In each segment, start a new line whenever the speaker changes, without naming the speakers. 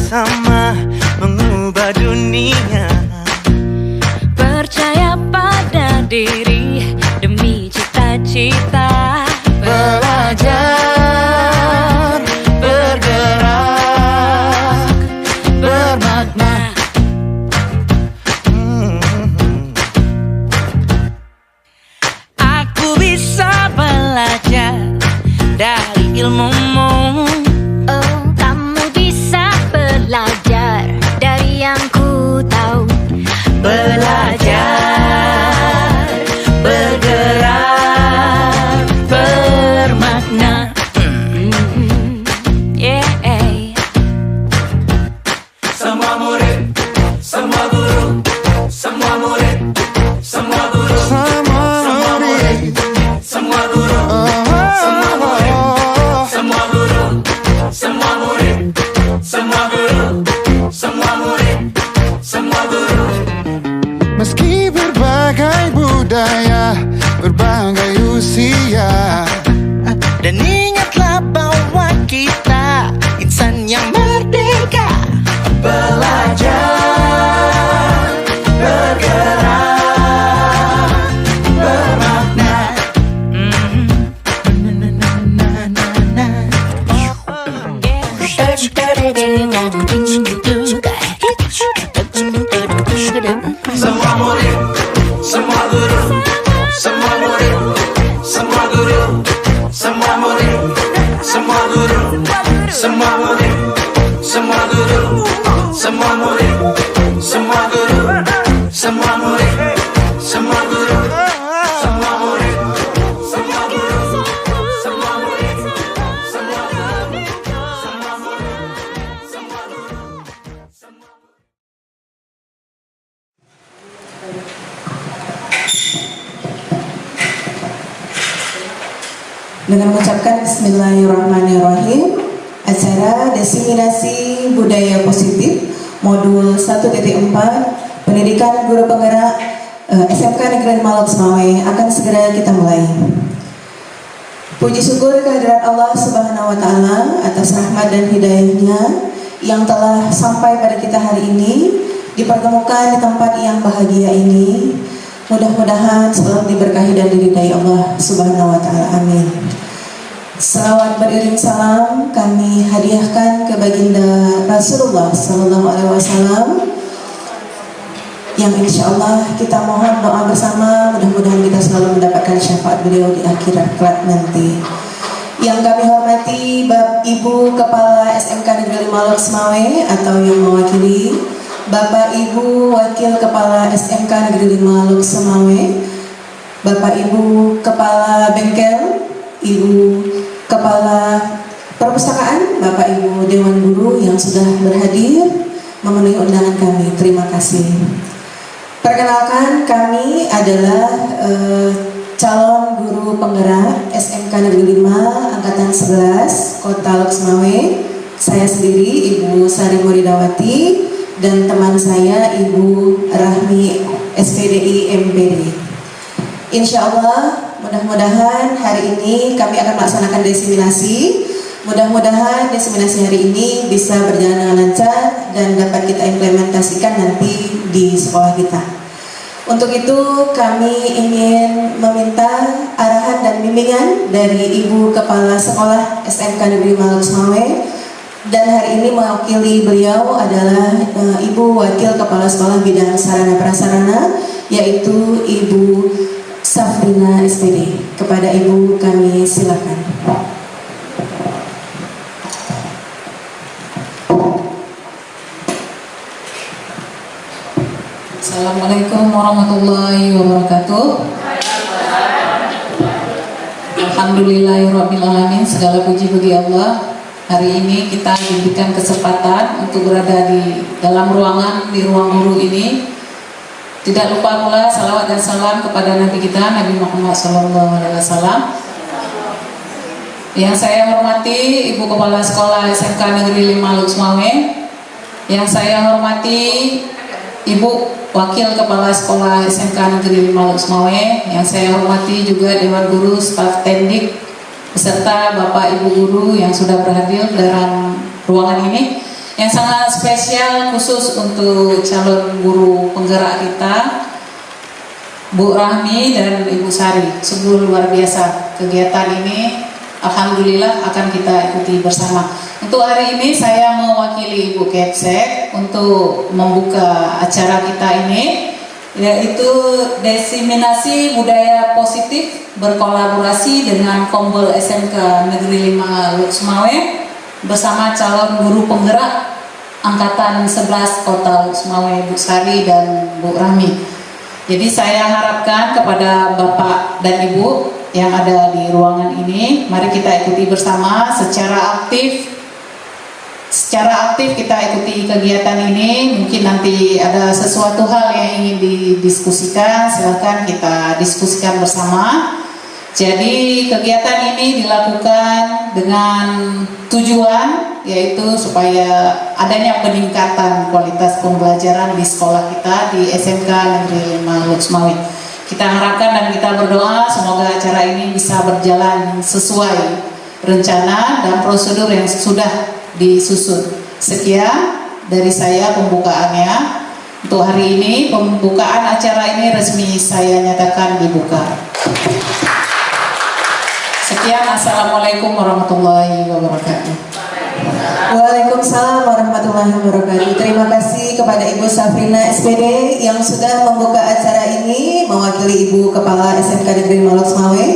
bersama mengubah dunia.
Percaya pada diri demi cita-cita.
Belajar, bergerak, bermakna. Aku bisa belajar dari ilmumu.
Oh, kamu bisa belajar dari yang ku tahu.
Belajar, bergerak, bermakna.
Yeah.
Semua murid, semua guru, semua murid, semua guru, semua murid, semua guru, semua murid, semua guru, semua murid, semua guru, semua murid, semua guru. Meski berbagai budaya, berbagai usia, dan ingatlah bahwa kita insan yang merdeka. Belajar, bergerak, bermakna. Semua murid, semua guru, semua murid, semua guru, semua murid, semua guru, semua murid, semua guru, semua murid, semua guru, semua murid, semua guru, semua murid, semua guru, semua murid, semua guru, semua murid, semua guru.
Dengan mengucapkan Bismillahirrahmanirrahim, acara diseminasi budaya positif modul 1.4 pendidikan guru penggerak SMK Negeri 5 Lok Semawe akan segera kita mulai. Puji syukur kehadirat Allah Subhanahu wa Ta'ala atas rahmat dan hidayahnya yang telah sampai pada kita hari ini, dipertemukan di tempat yang bahagia ini. Mudah-mudahan selalu diberkahi dan diridai Allah Subhanahu wa Ta'ala. Amin. Salawat beriring salam kami hadiahkan ke baginda Rasulullah Sallallahu Alaihi Wasallam, yang insya Allah kita mohon doa bersama, mudah-mudahan kita selalu mendapatkan syafaat beliau di akhirat kelak nanti. Yang kami hormati Bapak Ibu Kepala SMK Negeri 5 Lok Semawe atau yang mewakili, Bapak Ibu Wakil Kepala SMK Negeri 5 Lok Semawe, Bapak Ibu Kepala Bengkel, Ibu Kepala Perpustakaan, Bapak Ibu Dewan Guru yang sudah berhadir memenuhi undangan kami, terima kasih. Perkenalkan, kami adalah calon guru penggerak SMK Negeri 5 Angkatan 11 Kota Lok Semawe. Saya sendiri Ibu Sari Muridawati dan teman saya Ibu Rahmi SPDI MPD. Insya Allah mudah-mudahan hari ini kami akan melaksanakan diseminasi. Mudah-mudahan diseminasi hari ini bisa berjalan dengan lancar dan dapat kita implementasikan nanti di sekolah kita. Untuk itu kami ingin meminta arahan dan bimbingan dari Ibu Kepala Sekolah SMK Negeri 5 Lok Semawe, dan hari ini mewakili beliau adalah Ibu Wakil Kepala Sekolah Bidang Sarana Prasarana, yaitu Ibu Safrina SPD. Kepada Ibu kami silakan.
Assalamualaikum warahmatullahi wabarakatuh. Alhamdulillahirrahmanirrahim. Segala puji bagi Allah. Hari ini kita diberikan kesempatan untuk berada di dalam ruangan, di ruang guru ini. Tidak lupa pula salawat dan salam kepada Nabi kita, Nabi Muhammad SAW. Yang saya hormati Ibu Kepala Sekolah SMK Negeri 5 Lok Semawe. Yang saya hormati Ibu Wakil Kepala Sekolah SMK Negeri 5 Lok Semawe. Yang saya hormati juga Dewan Guru, staf teknik, beserta Bapak Ibu Guru yang sudah berhadir dalam ruangan ini. yang sangat spesial khusus untuk calon guru penggerak kita, Bu Rahmi dan Ibu Sari. Sungguh luar biasa kegiatan ini. Alhamdulillah akan kita ikuti bersama. Untuk hari ini saya mewakili Ibu Kepsek untuk membuka acara kita ini, yaitu diseminasi budaya positif berkolaborasi dengan Kombel SMK Negeri 5 Luxmawe bersama calon guru penggerak Angkatan 11 Kota Luxmawe, Bu Sari dan Bu Rahmi. Jadi saya harapkan kepada Bapak dan Ibu yang ada di ruangan ini, mari kita ikuti bersama secara aktif. Secara aktif kita ikuti kegiatan ini. Mungkin nanti ada sesuatu hal yang ingin didiskusikan, silakan kita diskusikan bersama. Jadi kegiatan ini dilakukan dengan tujuan yaitu supaya adanya peningkatan kualitas pembelajaran di sekolah kita di SMK Negeri 5 Luxmawe. Kita harapkan dan kita berdoa semoga acara ini bisa berjalan sesuai rencana dan prosedur yang sudah disusun. Sekian dari saya pembukaannya. Untuk hari ini pembukaan acara ini resmi saya nyatakan dibuka. Sekian, assalamualaikum warahmatullahi wabarakatuh.
Waalaikumsalam warahmatullahi wabarakatuh. Terima kasih kepada Ibu Safrina SPD yang sudah membuka acara ini mewakili Ibu Kepala SMK Negeri 5 Luxmawe.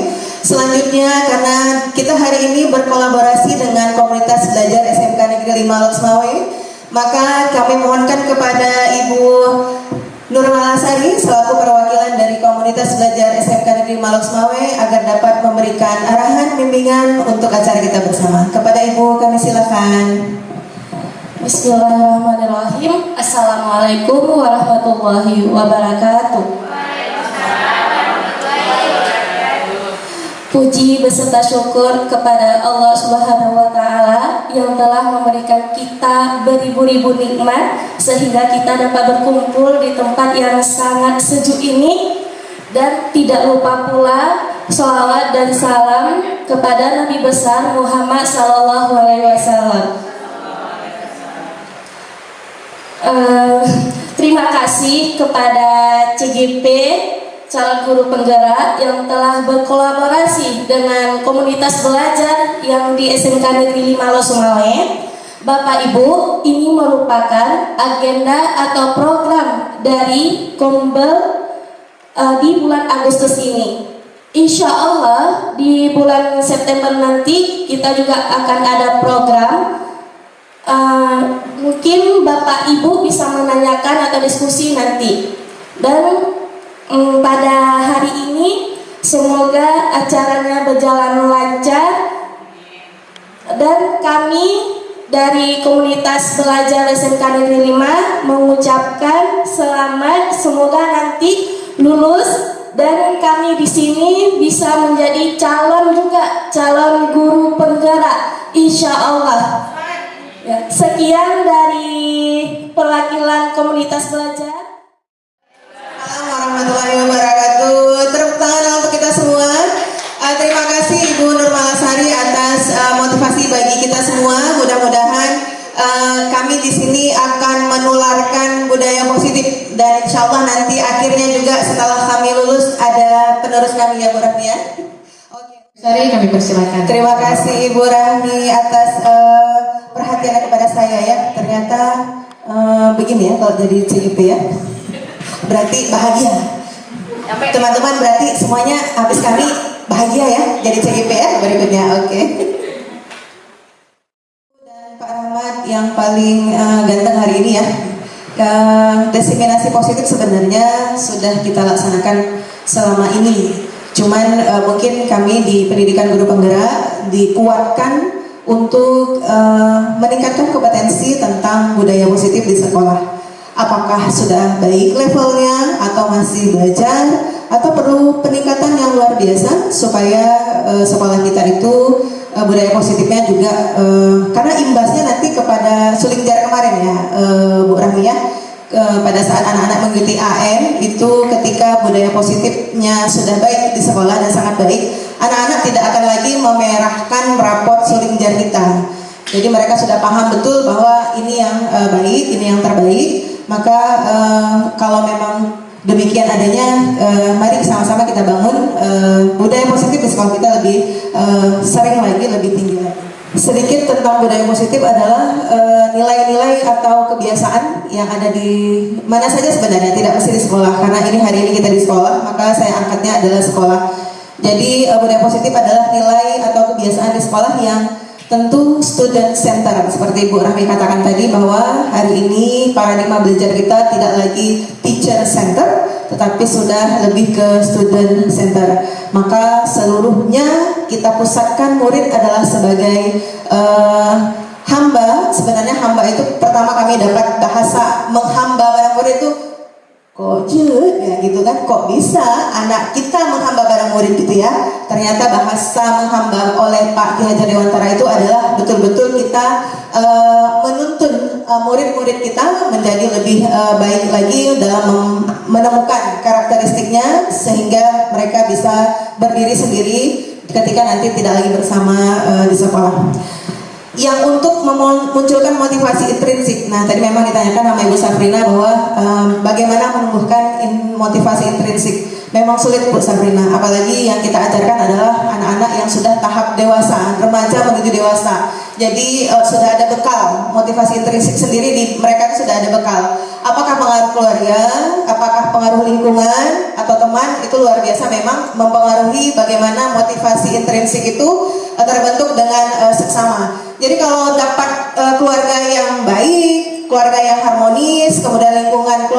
Selanjutnya, karena kita hari ini berkolaborasi dengan komunitas belajar SMK Negeri 5 Luxmawe, maka kami mohonkan kepada Ibu Nurmalasari selaku perwakilan dari komunitas belajar SMK Negeri 5 Luxmawe agar dapat memberikan arahan bimbingan untuk acara kita bersama. Kepada Ibu kami silakan.
Bismillahirrahmanirrahim. Assalamualaikum warahmatullahi wabarakatuh. Puji beserta syukur kepada Allah Subhanahu wa Ta'ala yang telah memberikan kita beribu-ribu nikmat sehingga kita dapat berkumpul di tempat yang sangat sejuk ini, dan tidak lupa pula sholawat dan salam kepada Nabi besar Muhammad Sallallahu Alaihi Wasallam. Terima kasih kepada CGP calon guru penggerak yang telah berkolaborasi dengan komunitas belajar yang di SMK Negeri 5 Luxmawe. Bapak Ibu, ini merupakan agenda atau program dari Kombel di bulan Agustus ini. Insya Allah di bulan September nanti kita juga akan ada program. Mungkin Bapak Ibu bisa menanyakan atau diskusi nanti. Dan pada hari ini semoga acaranya berjalan lancar, dan kami dari komunitas belajar SMK Negeri 5 mengucapkan selamat, semoga nanti lulus dan kami di sini bisa menjadi calon guru penggerak insya Allah. Ya, sekian dari perwakilan komunitas belajar.
Warahmatullahi wabarakatuh. Tepuk tangan untuk kita semua. Terima kasih Ibu Nurmalasari atas motivasi bagi kita semua. Mudah-mudahan kami di sini akan menularkan budaya positif, dan insya Allah nanti akhirnya juga setelah kami lulus ada penerus kami ya Bu Rahmi ya. Oke.
Sari, kami persilakan.
Terima kasih Ibu Rahmi atas perhatiannya kepada saya ya. Ternyata begini ya kalau jadi CGP ya. Berarti bahagia. Teman-teman berarti semuanya habis kami bahagia ya jadi CGP ya berikutnya. Oke. Dan Pak Rahmat yang paling ganteng hari ini ya. Diseminasi positif sebenarnya sudah kita laksanakan selama ini. Cuman mungkin kami di pendidikan guru penggerak dikuatkan untuk meningkatkan kompetensi tentang budaya positif di sekolah. Apakah sudah baik levelnya atau masih belajar atau perlu peningkatan yang luar biasa supaya sekolah kita itu budaya positifnya juga karena imbasnya nanti kepada suling jarak kemarin ya Bu Rahmi ya, pada saat anak-anak mengikuti AN itu ketika budaya positifnya sudah baik di sekolah dan sangat baik, anak-anak tidak akan lagi memerahkan rapot suling jar hitam. Jadi mereka sudah paham betul bahwa ini yang baik, ini yang terbaik. Maka kalau memang demikian adanya, mari sama-sama kita bangun budaya positif di sekolah kita lebih sering lagi, lebih tinggi lagi. Sedikit tentang budaya positif adalah nilai-nilai atau kebiasaan yang ada di mana saja sebenarnya, tidak mesti di sekolah. Karena ini hari ini kita di sekolah, maka saya angkatnya adalah sekolah. Jadi budaya positif adalah nilai atau kebiasaan di sekolah yang tentu student center, seperti Bu Rahmi katakan tadi, bahwa hari ini paradigma belajar kita tidak lagi teacher center, tetapi sudah lebih ke student center. Maka seluruhnya kita pusatkan murid adalah sebagai hamba. Sebenarnya hamba itu pertama kami dapat bahasa menghamba barang murid itu kok ya gitu kan, kok bisa anak kita menghamba barang murid gitu ya. Ternyata bahasa menghamba oleh Pak Ki Hajar Dewantara itu adalah betul-betul kita menuntun murid-murid kita menjadi lebih baik lagi dalam menemukan karakteristiknya, sehingga mereka bisa berdiri sendiri ketika nanti tidak lagi bersama di sekolah. Yang untuk memunculkan motivasi intrinsik. Nah, tadi memang ditanyakan sama Ibu Safrina bahwa bagaimana menumbuhkan motivasi intrinsik. Memang sulit Bu Safrina, apalagi yang kita ajarkan adalah anak-anak yang sudah tahap dewasa, remaja menuju dewasa. Jadi sudah ada bekal, motivasi intrinsik sendiri di mereka sudah ada bekal. Apakah pengaruh keluarga, apakah pengaruh lingkungan atau teman, itu luar biasa memang mempengaruhi bagaimana motivasi intrinsik itu terbentuk dengan seksama. Jadi kalau dapat keluarga yang baik, keluarga yang harmonis, kemudian lingkungan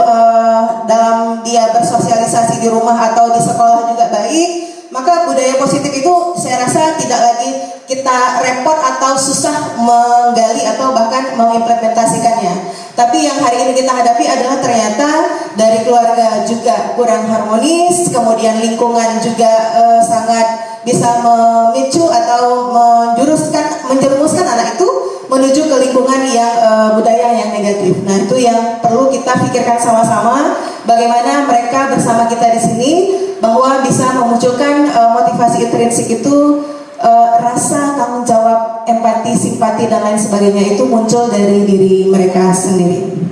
dalam dia bersosialisasi di rumah atau di sekolah juga baik, maka budaya positif itu saya rasa tidak lagi kita repot atau susah menggali atau bahkan mengimplementasikannya. Tapi yang hari ini kita hadapi adalah ternyata dari keluarga juga kurang harmonis, kemudian lingkungan juga sangat bisa memicu atau menjerumuskan anak itu menuju ke lingkungan yang budaya yang negatif. Nah, itu yang perlu kita pikirkan sama-sama, bagaimana mereka bersama kita di sini bahwa bisa memunculkan motivasi intrinsik itu, rasa tanggung jawab, empati, simpati dan lain sebagainya itu muncul dari diri mereka sendiri.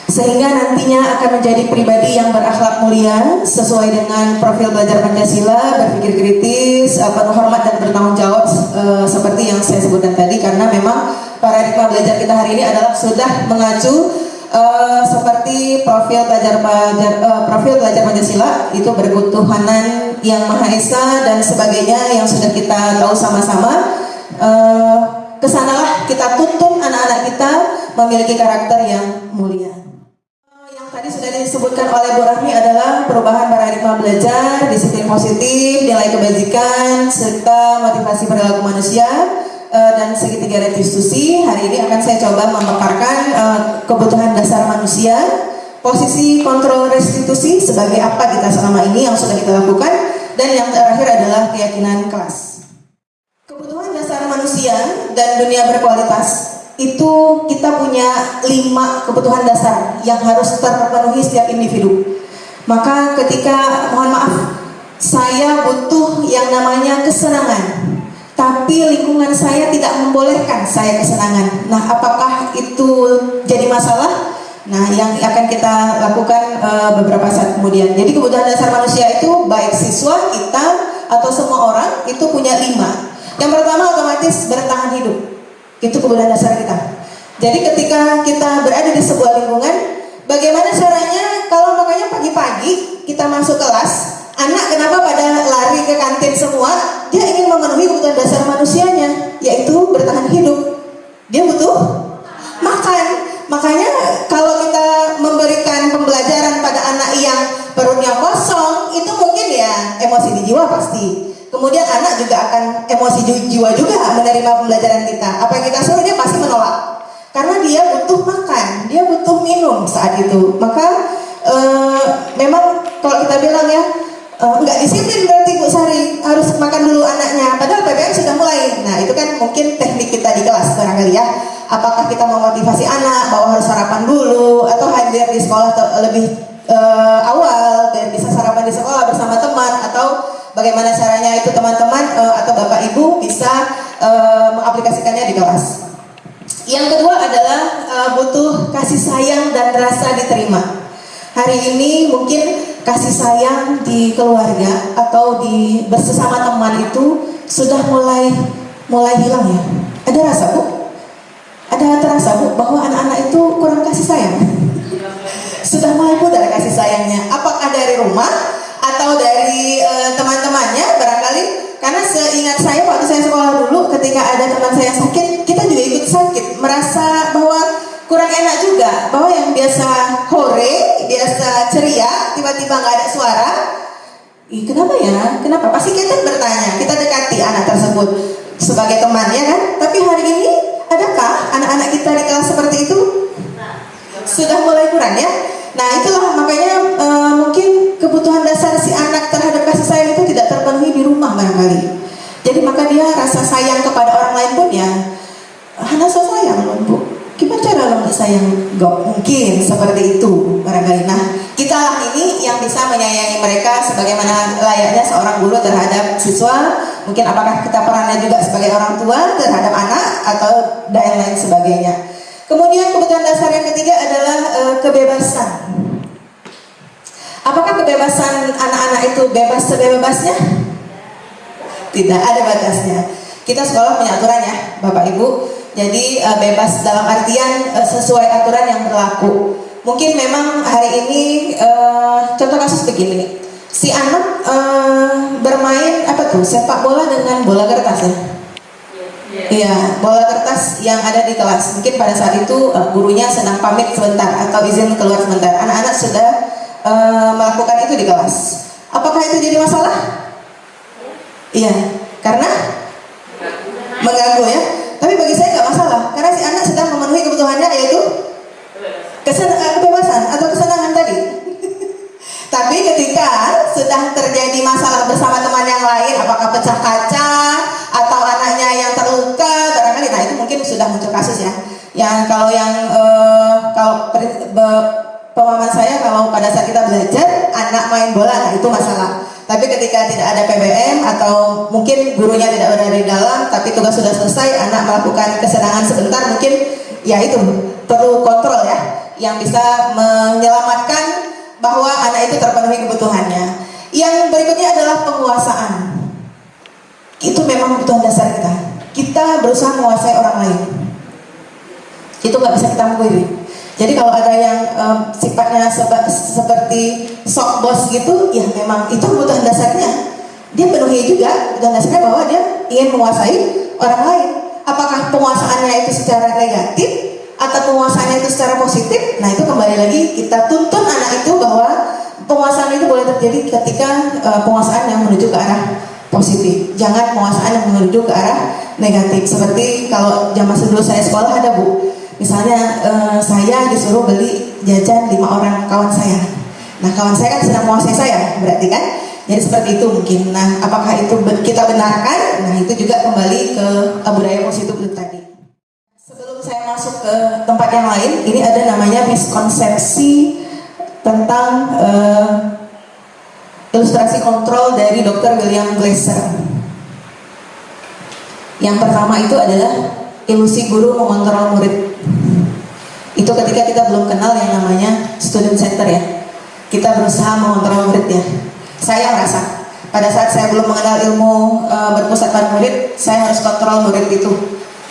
Sehingga nantinya akan menjadi pribadi yang berakhlak mulia sesuai dengan profil belajar Pancasila, berpikir kritis, penuh hormat dan bertanggung jawab, seperti yang saya sebutkan tadi. Karena memang paradigma belajar kita hari ini adalah sudah mengacu seperti profil belajar Pancasila, itu berketuhanan yang Maha Esa dan sebagainya yang sudah kita tahu sama-sama. Kesanalah kita tuntun anak-anak kita memiliki karakter yang mulia. Tadi sudah disebutkan oleh Bu Rahmi adalah perubahan paradigma belajar, disiplin positif, nilai kebajikan, serta motivasi perilaku manusia dan segitiga restitusi. Hari ini akan saya coba memaparkan kebutuhan dasar manusia, posisi kontrol restitusi sebagai apa kita selama ini yang sudah kita lakukan, dan yang terakhir adalah keyakinan kelas. Kebutuhan dasar manusia dan dunia berkualitas itu kita punya 5 kebutuhan dasar yang harus terpenuhi setiap individu. Maka ketika, mohon maaf, saya butuh yang namanya kesenangan, tapi lingkungan saya tidak membolehkan saya kesenangan. Nah, apakah itu jadi masalah? Nah, yang akan kita lakukan beberapa saat kemudian. Jadi kebutuhan dasar manusia itu baik siswa, kita, atau semua orang itu punya 5. Yang pertama otomatis bertahan hidup. Itu kebutuhan dasar kita. Jadi ketika kita berada di sebuah lingkungan, bagaimana caranya kalau makanya pagi-pagi kita masuk kelas, anak kenapa pada lari ke kantin semua? Dia ingin memenuhi kebutuhan dasar manusianya, yaitu bertahan hidup. Dia butuh makan. Makanya kalau kita memberikan pembelajaran pada anak yang perutnya kosong, itu mungkin ya emosi di jiwa pasti. Kemudian anak juga akan emosi jiwa juga menerima pembelajaran kita. Apa yang kita suruh dia pasti menolak. Karena dia butuh makan, dia butuh minum saat itu. Maka memang kalau kita bilang ya, nggak disiplin berarti Bu Sari, harus makan dulu anaknya. Padahal PPM sudah mulai. Nah, itu kan mungkin teknik kita di kelas barangkali ya. Apakah kita memotivasi anak bahwa harus sarapan dulu, atau hadir di sekolah lebih awal dan bisa sarapan di sekolah bersama teman, atau bagaimana caranya itu teman-teman atau Bapak Ibu bisa mengaplikasikannya di kelas. Yang kedua adalah butuh kasih sayang dan rasa diterima. Hari ini mungkin kasih sayang di keluarga atau di bersama teman itu sudah mulai hilang ya. Ada rasa Bu? Ada terasa Bu bahwa anak-anak itu kurang kasih sayang? Sudah mulai pudar kasih sayangnya. Apakah dari rumah atau dari teman-temannya barangkali? Karena seingat saya waktu saya sekolah dulu, ketika ada teman saya sakit, kita juga ikut sakit, merasa bahwa kurang enak juga, bahwa yang biasa hore, biasa ceria, tiba-tiba nggak ada suara. Kenapa ya? Kenapa? Pasti kita bertanya, kita dekati anak tersebut sebagai teman ya kan? Tapi hari ini adakah anak-anak kita di kelas seperti itu? Sudah mulai kurang ya? Nah itulah makanya mungkin kebutuhan dasar si anak terhadap kasih sayang itu tidak terpenuhi di rumah barangkali. Jadi maka dia rasa sayang kepada orang lain pun ya hanya so sayang loh Bu. Gimana cara lo sayang? Gak mungkin seperti itu barangkali. Nah kita ini yang bisa menyayangi mereka sebagaimana layaknya seorang guru terhadap siswa. Mungkin apakah kita perannya juga sebagai orang tua terhadap anak atau dan lain sebagainya. Kemudian kebutuhan dasar yang ketiga adalah kebebasan. Apakah kebebasan anak-anak itu bebas sebebasnya? Tidak ada batasnya. Kita sekolah punya aturan ya Bapak Ibu. Jadi bebas dalam artian sesuai aturan yang berlaku. Mungkin memang hari ini contoh kasus begini. Si anak bermain sepak bola dengan bola kertas ya. Iya, bola kertas yang ada di kelas. Mungkin pada saat itu gurunya sedang pamit sebentar atau izin keluar sebentar. Anak-anak sudah melakukan itu di kelas. Apakah itu jadi masalah? Iya, karena mengganggu ya. Tapi bagi saya nggak masalah, karena si anak sedang memenuhi kebutuhannya yaitu kebebasan atau kesenangan tadi. Tapi ketika sedang terjadi masalah bersama teman yang lain, apakah pecah kaca atau anaknya yang terluka, barangkali, nah itu mungkin sudah muncul kasus ya. Yang kalau pemahaman saya kalau pada saat kita belajar anak main bola, nah itu masalah. Tapi ketika tidak ada PBM atau mungkin gurunya tidak berada di dalam, tapi tugas sudah selesai, anak melakukan kesenangan sebentar, mungkin ya itu perlu kontrol ya, yang bisa menyelamatkan bahwa anak itu terpenuhi kebutuhannya. Yang berikutnya adalah penguasaan. Itu memang kebutuhan dasar kita. Kita berusaha menguasai orang lain. Itu nggak bisa kita mungkiri. Jadi kalau ada yang sifatnya seperti sok bos gitu, ya memang itu kebutuhan dasarnya. Dia penuhi juga kebutuhan dasarnya bahwa dia ingin menguasai orang lain. Apakah penguasaannya itu secara negatif atau penguasaannya itu secara positif? Nah itu kembali lagi kita tuntun anak itu bahwa penguasaan itu boleh terjadi ketika penguasaan yang menuju ke arah positif. Jangan penguasaan yang menuju ke arah negatif. Seperti kalau zaman dulu saya sekolah ada Bu. Misalnya saya disuruh beli jajan 5 orang kawan saya. Nah kawan saya kan sedang menguasai saya, berarti kan? Jadi seperti itu mungkin. Nah apakah itu kita benarkan? Nah itu juga kembali ke budaya positif itu tadi. Sebelum saya masuk ke tempat yang lain, ini ada namanya miskonsepsi tentang ilustrasi kontrol dari Dr. William Glasser. Yang pertama itu adalah ilusi guru mengontrol murid. Itu ketika kita belum kenal yang namanya student center ya. Kita berusaha mengontrol murid ya. Saya merasa pada saat saya belum mengenal ilmu berpusat pada murid, saya harus kontrol murid itu.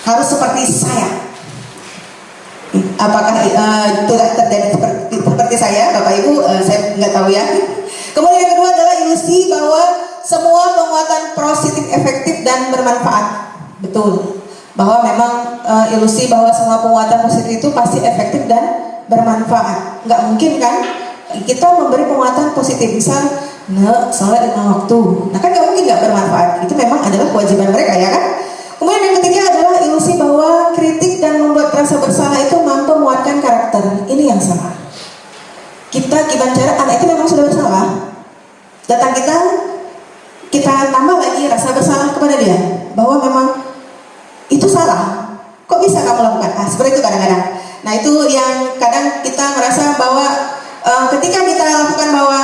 Harus seperti saya. Apakah itu terjadi seperti saya, Bapak Ibu? Saya nggak tahu ya. Kemudian yang kedua adalah ilusi bahwa semua penguatan positif, efektif dan bermanfaat. Betul. Bahwa memang ilusi bahwa semua penguatan positif itu pasti efektif dan bermanfaat. Nggak mungkin kan kita memberi penguatan positif, misal sholat 5 waktu. Nah kan nggak mungkin nggak bermanfaat. Itu memang adalah kewajiban mereka ya kan. Kemudian yang ketiga adalah ilusi bahwa kritik dan membuat rasa bersalah itu mampu menguatkan karakter. Ini yang salah. Kita gimana cara anak itu memang sudah bersalah. Datang kita tambah lagi rasa bersalah kepada dia bahwa memang itu salah. Kok bisa kamu lakukan? Nah, seperti itu kadang-kadang. Nah itu yang kadang kita merasa bahwa ketika kita lakukan bahwa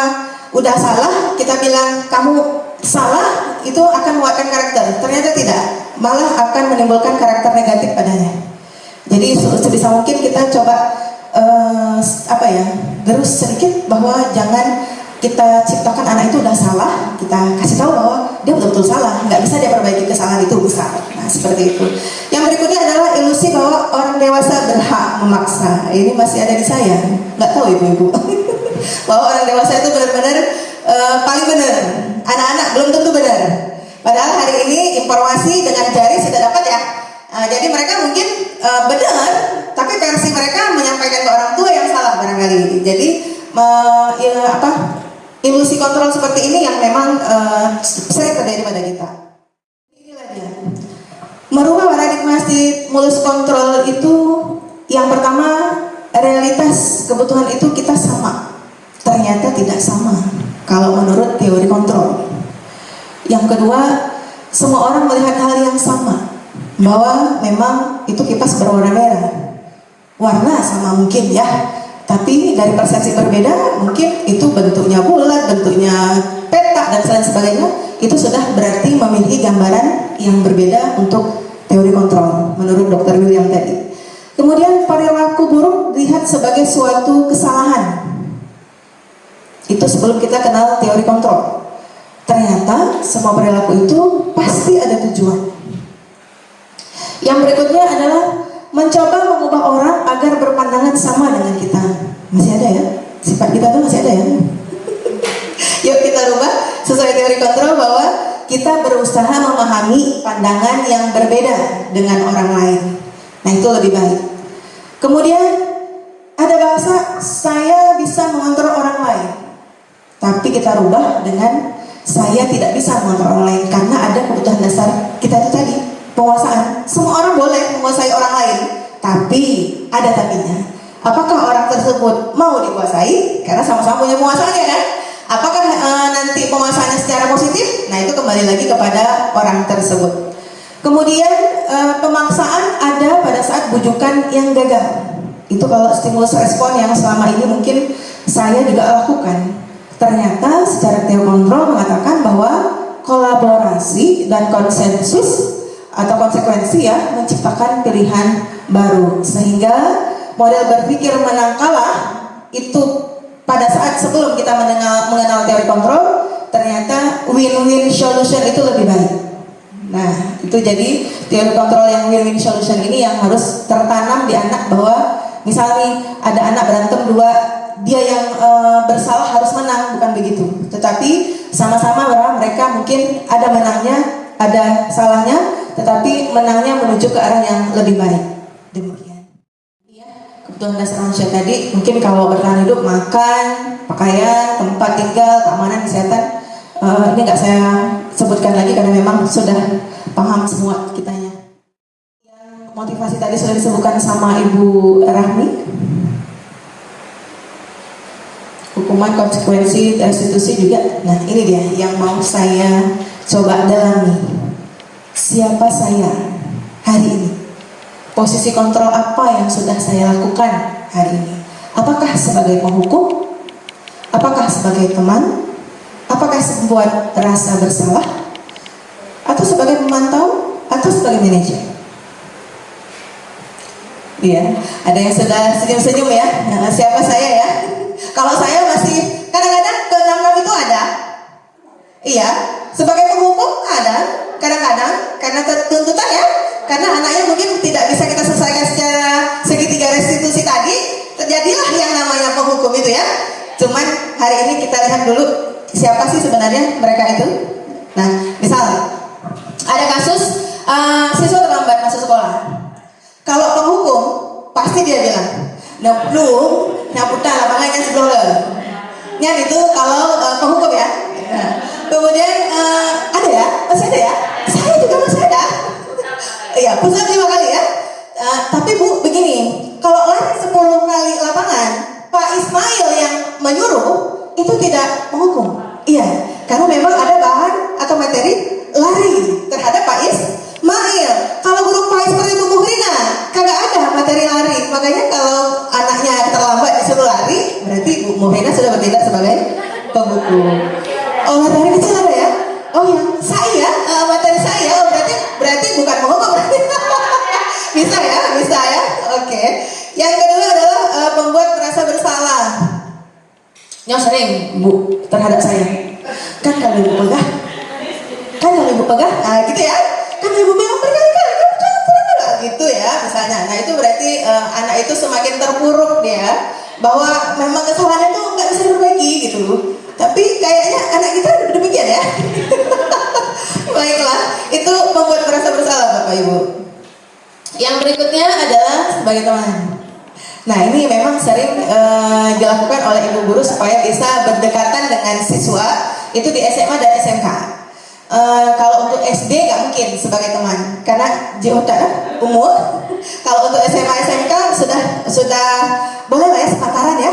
udah salah, kita bilang kamu salah itu akan menguatkan karakter. Ternyata tidak, malah akan menimbulkan karakter negatif padanya. Jadi sebisa mungkin kita coba gerus sedikit bahwa jangan kita ciptakan anak itu udah salah, kita kasih tahu bahwa dia betul-betul salah, nggak bisa dia perbaiki kesalahan itu besar. Nah seperti itu. Yang berikutnya adalah ilusi bahwa orang dewasa berhak memaksa. Ini masih ada di saya, nggak tahu ibu-ibu. Bahwa orang dewasa itu benar-benar paling benar, anak-anak belum tentu benar. Padahal hari ini informasi dengan jari sudah dapat ya. Jadi mereka mungkin benar, tapi versi mereka menyampaikan ke orang tua yang salah barangkali. Jadi ilusi kontrol seperti ini yang memang sering terjadi pada kita. Inilah dia. Merubah paradigma stimulus kontrol itu, yang pertama, realitas kebutuhan itu kita sama. Ternyata tidak sama kalau menurut teori kontrol. Yang kedua, semua orang melihat hal yang sama, bahwa memang itu kipas berwarna merah. Warna sama mungkin ya, tapi dari persepsi berbeda, mungkin itu bentuknya bulat, bentuknya petak dan lain sebagainya. Itu sudah berarti memiliki gambaran yang berbeda untuk teori kontrol menurut Dr. William tadi. Kemudian perilaku buruk dilihat sebagai suatu kesalahan. Itu sebelum kita kenal teori kontrol. Ternyata semua perilaku itu pasti ada tujuan. Yang berikutnya adalah mencoba mengubah orang agar berpandangan sama dengan kita. Masih ada ya? Sifat kita tuh masih ada ya? Yuk kita rubah sesuai teori kontrol bahwa kita berusaha memahami pandangan yang berbeda dengan orang lain. Nah itu lebih baik. Kemudian ada bahasa saya bisa mengontrol orang lain, tapi kita rubah dengan saya tidak bisa mengontrol orang lain karena ada kebutuhan dasar kita itu tadi, penguasaan. Semua orang boleh menguasai orang lain, tapi ada tapinya. Apakah orang tersebut mau dikuasai? Karena sama-sama punya penguasaannya kan? Apakah nanti penguasaannya secara positif? Nah itu kembali lagi kepada orang tersebut. Kemudian pemaksaan ada pada saat bujukan yang gagal. Itu kalau stimulus respon yang selama ini mungkin saya juga lakukan. Ternyata secara teori kontrol mengatakan bahwa kolaborasi dan konsensus atau konsekuensi ya menciptakan pilihan baru, sehingga model berpikir menang kalah itu pada saat sebelum kita mengenal teori kontrol, ternyata win-win solution itu lebih baik. Nah itu jadi teori kontrol yang win-win solution ini yang harus tertanam di anak, bahwa misalnya ada anak berantem dua, dia yang bersalah harus menang, bukan begitu. Tetapi sama-sama bahwa mereka mungkin ada menangnya, ada salahnya, tetapi menangnya menuju ke arah yang lebih baik. Demikian. Kebutuhan dasar manusia tadi, mungkin kalau bertahan hidup, makan, pakaian, tempat tinggal, keamanan, kesehatan, ini nggak saya sebutkan lagi karena memang sudah paham semua kitanya. Yang motivasi tadi sudah disebutkan sama Ibu Rahmi. Hukuman, konsekuensi, restitusi juga. Nah ini dia yang mau saya coba dalami. Siapa saya hari ini? Posisi kontrol apa yang sudah saya lakukan hari ini? Apakah sebagai penghukum? Apakah sebagai teman? Apakah membuat rasa bersalah? Atau sebagai pemantau? Atau sebagai manajer? Iya, ada yang sudah senyum-senyum ya. Nah, siapa saya ya? Kalau saya masih kadang-kadang ke-6 itu ada. Iya, sebagai penghukum ada. Kadang-kadang karena tuntutan ya, karena anaknya mungkin tidak bisa kita selesaikan secara segitiga restitusi tadi, terjadilah yang namanya penghukum itu ya. Cuman hari ini kita lihat dulu siapa sih sebenarnya mereka itu. Nah, misal ada kasus siswa terlambat masuk sekolah. Kalau penghukum pasti dia bilang, "Belum, nyaputa lapangannya sekolah." Nya itu kalau penghukum ya. Kemudian ada ya, masih ada ya. Saya juga masih ada. Iya, pusat 5 kali ya. Tapi Bu, begini, kalau lari 10 kali lapangan, Pak Ismail yang menyuruh itu tidak menghukum. Iya, karena memang ada bahan atau materi lari terhadap Pak Ismail. Kalau guru Pak Ismail itu Muhrina, kagak ada materi lari. Makanya kalau anaknya terlambat disuruh lari, berarti Bu Muhrina sudah bertindak sebagai penghukum. Oh, dari kecil ada ya? Oh bisa ya? Oke. Yang kedua adalah membuat merasa bersalah. Yang sering Bu terhadap saya. Kan kalau Ibu pegang, nah gitu ya. Kan Ibu bilang berkali-kali, kamu jangan pernah gitu ya, misalnya. Nah itu berarti anak itu semakin terpuruk dia, bahwa memang kesalahannya tuh nggak bisa diperbaiki gitu. Tapi kayaknya anak kita demikian ya. Baiklah, itu membuat merasa bersalah Bapak Ibu. Yang berikutnya adalah sebagai teman. Nah ini memang sering dilakukan oleh ibu guru supaya bisa berdekatan dengan siswa itu di SMA dan SMK. Kalau untuk SD nggak mungkin sebagai teman karena jauh umur. Kalau untuk SMA SMK sudah boleh lah ya sepataran ya.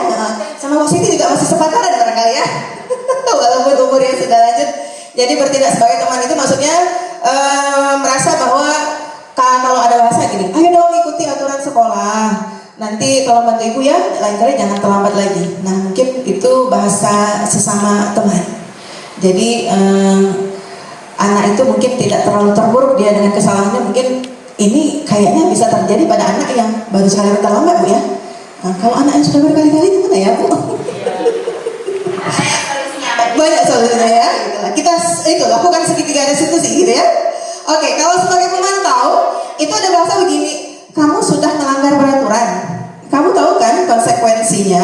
Sama Bu Siti juga masih sepataran barangkali ya. Walaupun umurnya sudah lanjut. Jadi bertindak sebagai teman itu maksudnya merasa bahwa kalau ada bahasa gini, ayo dong ikuti aturan sekolah. Nanti kalau bantu ibu ya, lain kali jangan terlambat lagi. Nah mungkin itu bahasa sesama teman. Jadi anak itu mungkin tidak terlalu terpuruk dia dengan kesalahannya. Mungkin ini kayaknya bisa terjadi pada anak yang baru sekali terlambat Bu ya. Nah, kalau anak yang sudah berkali-kali gimana ya Bu? Banyak solusinya ya. Kita itu lakukan segitiga restitusi gitu ya. Oke, kalau sebagai pemantau itu ada bahasa begini. Kamu sudah melanggar peraturan. Kamu tahu kan konsekuensinya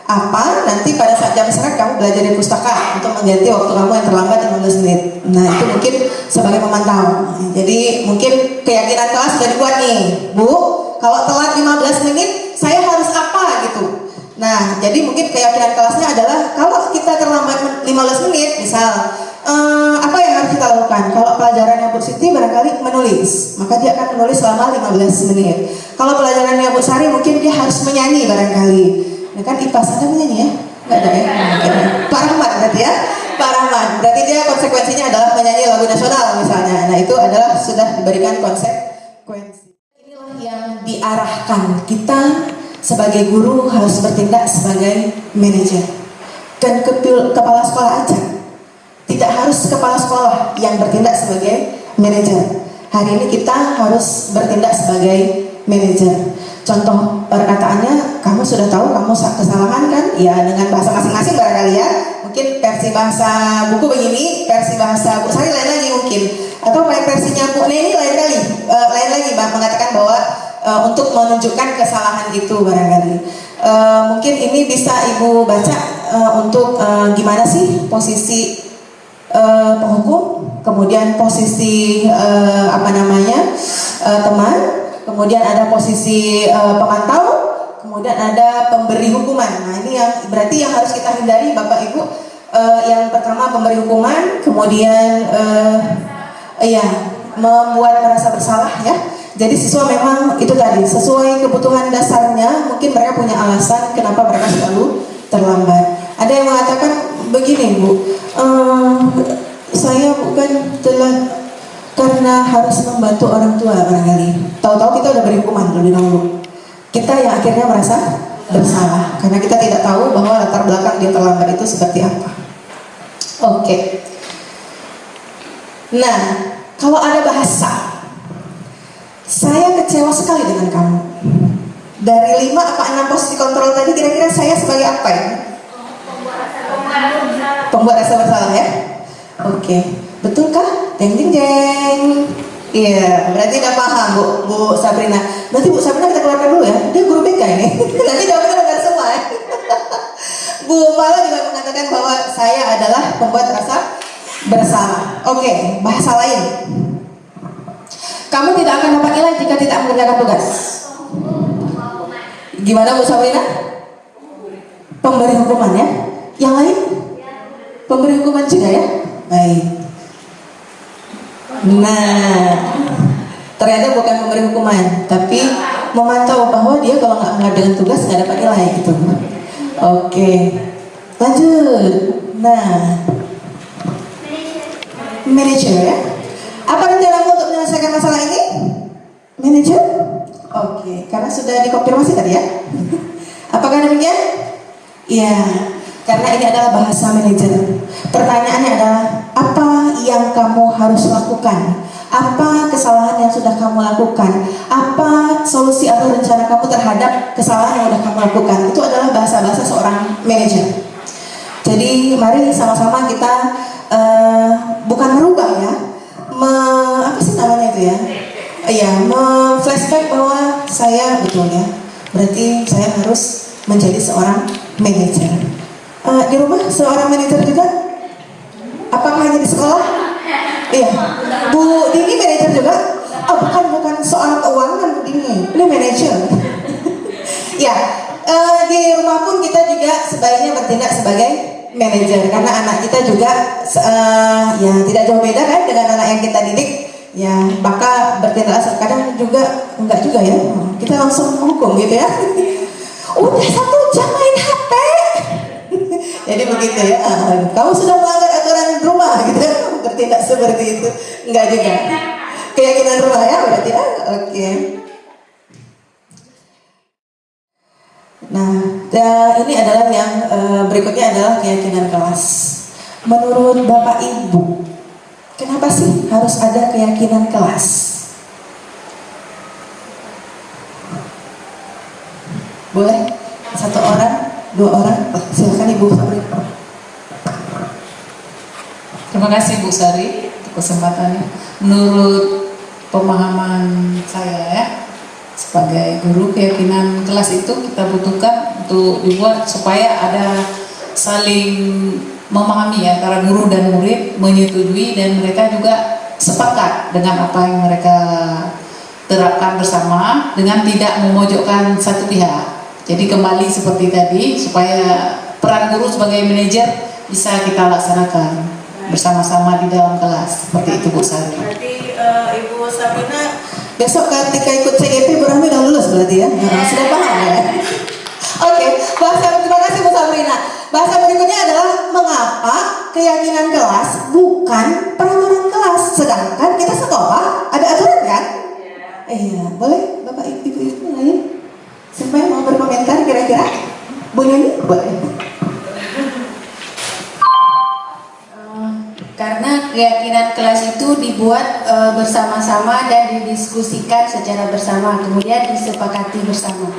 apa? Nanti pada saat jam istirahat kamu belajar di pustaka untuk mengganti waktu kamu yang terlambat 15 menit. Nah itu mungkin sebagai pemantau. Jadi mungkin keyakinan kelas sudah dibuat nih, Bu. Kalau telat 15 menit, saya harus apa gitu. Nah jadi mungkin keyakinan kelasnya adalah kalau kita terlambat 15 menit, misal apa yang harus kita lakukan? Kalau pelajarannya Bu Siti barangkali menulis, maka dia akan menulis selama 15 menit. Kalau pelajarannya Bu Sari mungkin dia harus menyanyi barangkali. Nah kan IPAS ada menyanyi ya? Nggak ada ya? Pak Rahmat berarti ya? Pak Rahmat, berarti dia konsekuensinya adalah menyanyi lagu nasional misalnya. Nah itu adalah sudah diberikan konsekuensi. Inilah yang diarahkan kita sebagai guru harus bertindak sebagai manajer. Dan kepala sekolah aja. Tidak harus kepala sekolah yang bertindak sebagai manajer. Hari ini kita harus bertindak sebagai manajer. Contoh perkataannya, kamu sudah tahu kamu kesalahan kan? Ya dengan bahasa masing-masing barangkali ya. Mungkin versi bahasa buku begini, versi bahasa Bu Sari lain lagi mungkin. Atau versinya Bu Neni lain lagi mengatakan bahwa untuk menunjukkan kesalahan itu barangkali. Mungkin ini bisa Ibu baca untuk gimana sih posisi penghukum, kemudian posisi teman, kemudian ada posisi pemantau, kemudian ada pemberi hukuman. Nah ini yang berarti yang harus kita hindari Bapak Ibu. Yang pertama pemberi hukuman, kemudian membuat merasa bersalah ya. Jadi siswa memang itu tadi sesuai kebutuhan dasarnya, mungkin mereka punya alasan kenapa mereka selalu terlambat. Ada yang mengatakan begini Bu, saya bukan telat karena harus membantu orang tua barangkali. Tahu-tahu kita udah beri hukuman lebih dahulu. Kita yang akhirnya merasa bersalah karena kita tidak tahu bahwa latar belakang dia terlambat itu seperti apa. Oke. Nah, kalau ada bahasa, saya kecewa sekali dengan kamu. Dari 5 apa 6 posisi kontrol tadi, kira-kira saya sebagai apa ya? Pembuat rasa bersalah ya? Oke, betulkah? Jeng jeng jeng. Iya, berarti udah paham Bu Sabrina. Berarti Bu Sabrina kita keluarkan dulu ya. Dia guru BK ini. Nanti jawabannya benar semua ya. Bu Mala juga mengatakan bahwa saya adalah pembuat rasa bersalah. Oke, bahasa lain. Kamu tidak akan dapat nilai jika tidak mengerjakan tugas. Gimana Bu Sabrina? Pemberi hukuman ya. Yang lain? Pemberi hukuman juga ya. Baik. Nah, ternyata bukan memberi hukuman, tapi memantau bahwa dia kalau nggak mengerjakan tugas nggak dapat nilai gitu. Oke, lanjut. Nah, manajer ya. Apa rencanamu untuk menyelesaikan masalah ini? Manajer? Oke, karena sudah dikonfirmasi tadi ya. Apakah demikian? Iya. Karena ini adalah bahasa manajer. Pertanyaannya adalah apa yang kamu harus lakukan Apa kesalahan yang sudah kamu lakukan? Apa solusi atau rencana kamu terhadap kesalahan yang sudah kamu lakukan? Itu adalah bahasa-bahasa seorang manajer. Jadi mari sama-sama kita bukan merubah ya, apa sih namanya itu ya? Iya, flashback bahwa saya betul ya. Berarti saya harus menjadi seorang manajer. Di rumah seorang manajer juga? Apakah hanya di sekolah? Iya, Bu Dini manajer juga? Oh bukan soal keuangan Bu Dini, ini manajer. Ya, di rumah pun kita juga sebaiknya bertindak sebagai manajer, karena anak kita juga ya tidak jauh beda kan dengan anak yang kita didik. Ya, maka bertindak kadang juga enggak juga ya, kita langsung menghukum gitu ya. Udah 1 jam main HP. Jadi begitu ya, kamu sudah melanggar aturan rumah gitu ya, bertindak seperti itu. Enggak juga. Keyakinan rumah ya berarti ya, oke. Nah, ini adalah yang berikutnya adalah keyakinan kelas. Menurut Bapak Ibu, kenapa sih harus ada keyakinan kelas? Boleh? 1 orang, 2 orang? Silakan Ibu Sabri.
Terima kasih Bu Sari untuk kesempatannya. Menurut pemahaman saya ya, sebagai guru, keyakinan kelas itu kita butuhkan untuk dibuat supaya ada saling memahami ya, antara guru dan murid, menyetujui dan mereka juga sepakat dengan apa yang mereka terapkan bersama dengan tidak memojokkan satu pihak. Jadi kembali seperti tadi, supaya peran guru sebagai manajer bisa kita laksanakan bersama-sama di dalam kelas. Seperti itu Bu Sari.
Berarti Ibu Sabrina besok ketika ikut CGP berarti udah lulus berarti ya? Sudah paham ya? Oke, terima kasih Bu Sabrina. Bahasa berikutnya adalah mengapa keyakinan kelas bukan peraturan kelas, sedangkan kita sekolah ada aturan kan? Iya, boleh Bapak Ibu itu lain? Siapa yang mau berkomentar kira-kira? Bu Nini, boleh.
Karena keyakinan kelas itu dibuat bersama-sama dan didiskusikan secara bersama, kemudian disepakati bersama.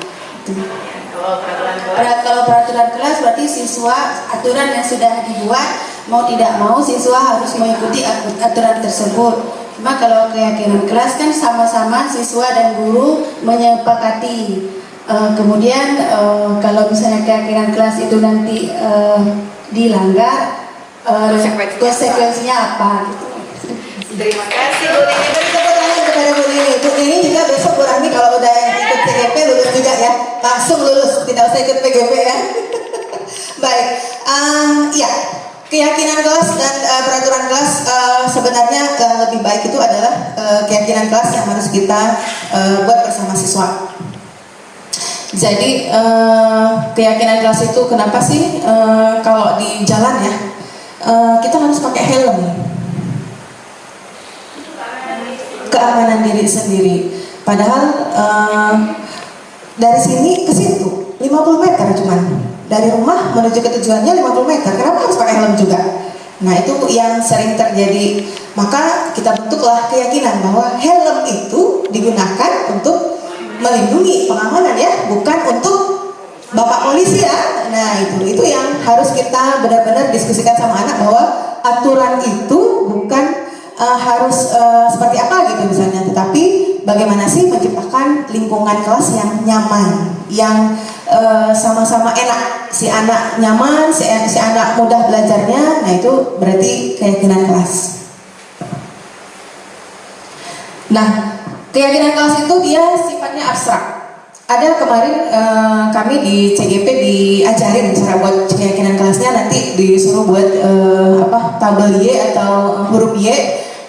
Kalau peraturan kelas berarti siswa, aturan yang sudah dibuat, mau tidak mau siswa harus mengikuti aturan tersebut. Cuma kalau keyakinan kelas kan sama-sama siswa dan guru menyepakati. Kemudian kalau misalnya keyakinan kelas itu nanti dilanggar, konsekuensinya apa gitu.
Terima kasih Bu Nini. Beri tepuk tangan kepada Bu Nini. Bu Nini juga besok Bu Rahmi kalau udah ikut CGP lulus juga ya, langsung lulus, tidak usah ikut PGP ya. Baik, ya keyakinan kelas dan peraturan kelas sebenarnya lebih baik itu adalah keyakinan kelas yang harus kita buat bersama siswa. Jadi keyakinan kelas itu kenapa sih kalau di jalan ya kita harus pakai helm, keamanan diri sendiri. Padahal dari sini ke situ 50 meter cuman, dari rumah menuju ke tujuannya 50 meter. Kenapa harus pakai helm juga? Nah itu yang sering terjadi. Maka kita bentuklah keyakinan bahwa helm itu digunakan untuk melindungi pengamanan ya, bukan untuk Bapak polisi ya. Nah itu yang harus kita benar-benar diskusikan sama anak, bahwa aturan itu bukan harus seperti apa gitu misalnya, tetapi bagaimana sih menciptakan lingkungan kelas yang nyaman, yang sama-sama enak, si anak nyaman, si anak mudah belajarnya. Nah itu berarti keyakinan kelas. Nah keyakinan kelas itu dia sifatnya abstrak. Ada kemarin kami di CGP diajarin cara buat keyakinan kelasnya, nanti disuruh buat tabel Y atau huruf Y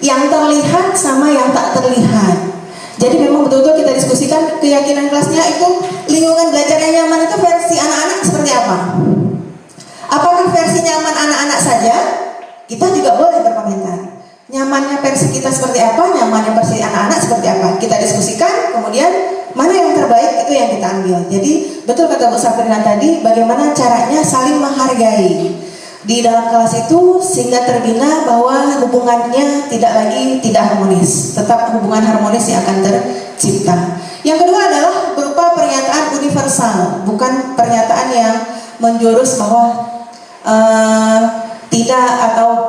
yang terlihat sama yang tak terlihat. Jadi memang betul-betul kita diskusikan keyakinan kelasnya itu lingkungan belajar yang nyaman itu versi anak-anak seperti apa. Apakah versi nyaman anak-anak saja? Kita juga boleh berkomentar. Nyamannya versi kita seperti apa, nyamannya versi anak-anak seperti apa. Kita diskusikan, kemudian mana yang terbaik itu yang kita ambil. Jadi betul kata Bu Sabrina tadi, bagaimana caranya saling menghargai. di dalam kelas itu sehingga terbina bahwa hubungannya tidak harmonis, tetap hubungan harmonis yang akan tercipta. Yang kedua adalah berupa pernyataan universal, bukan pernyataan yang menjurus bahwa tidak atau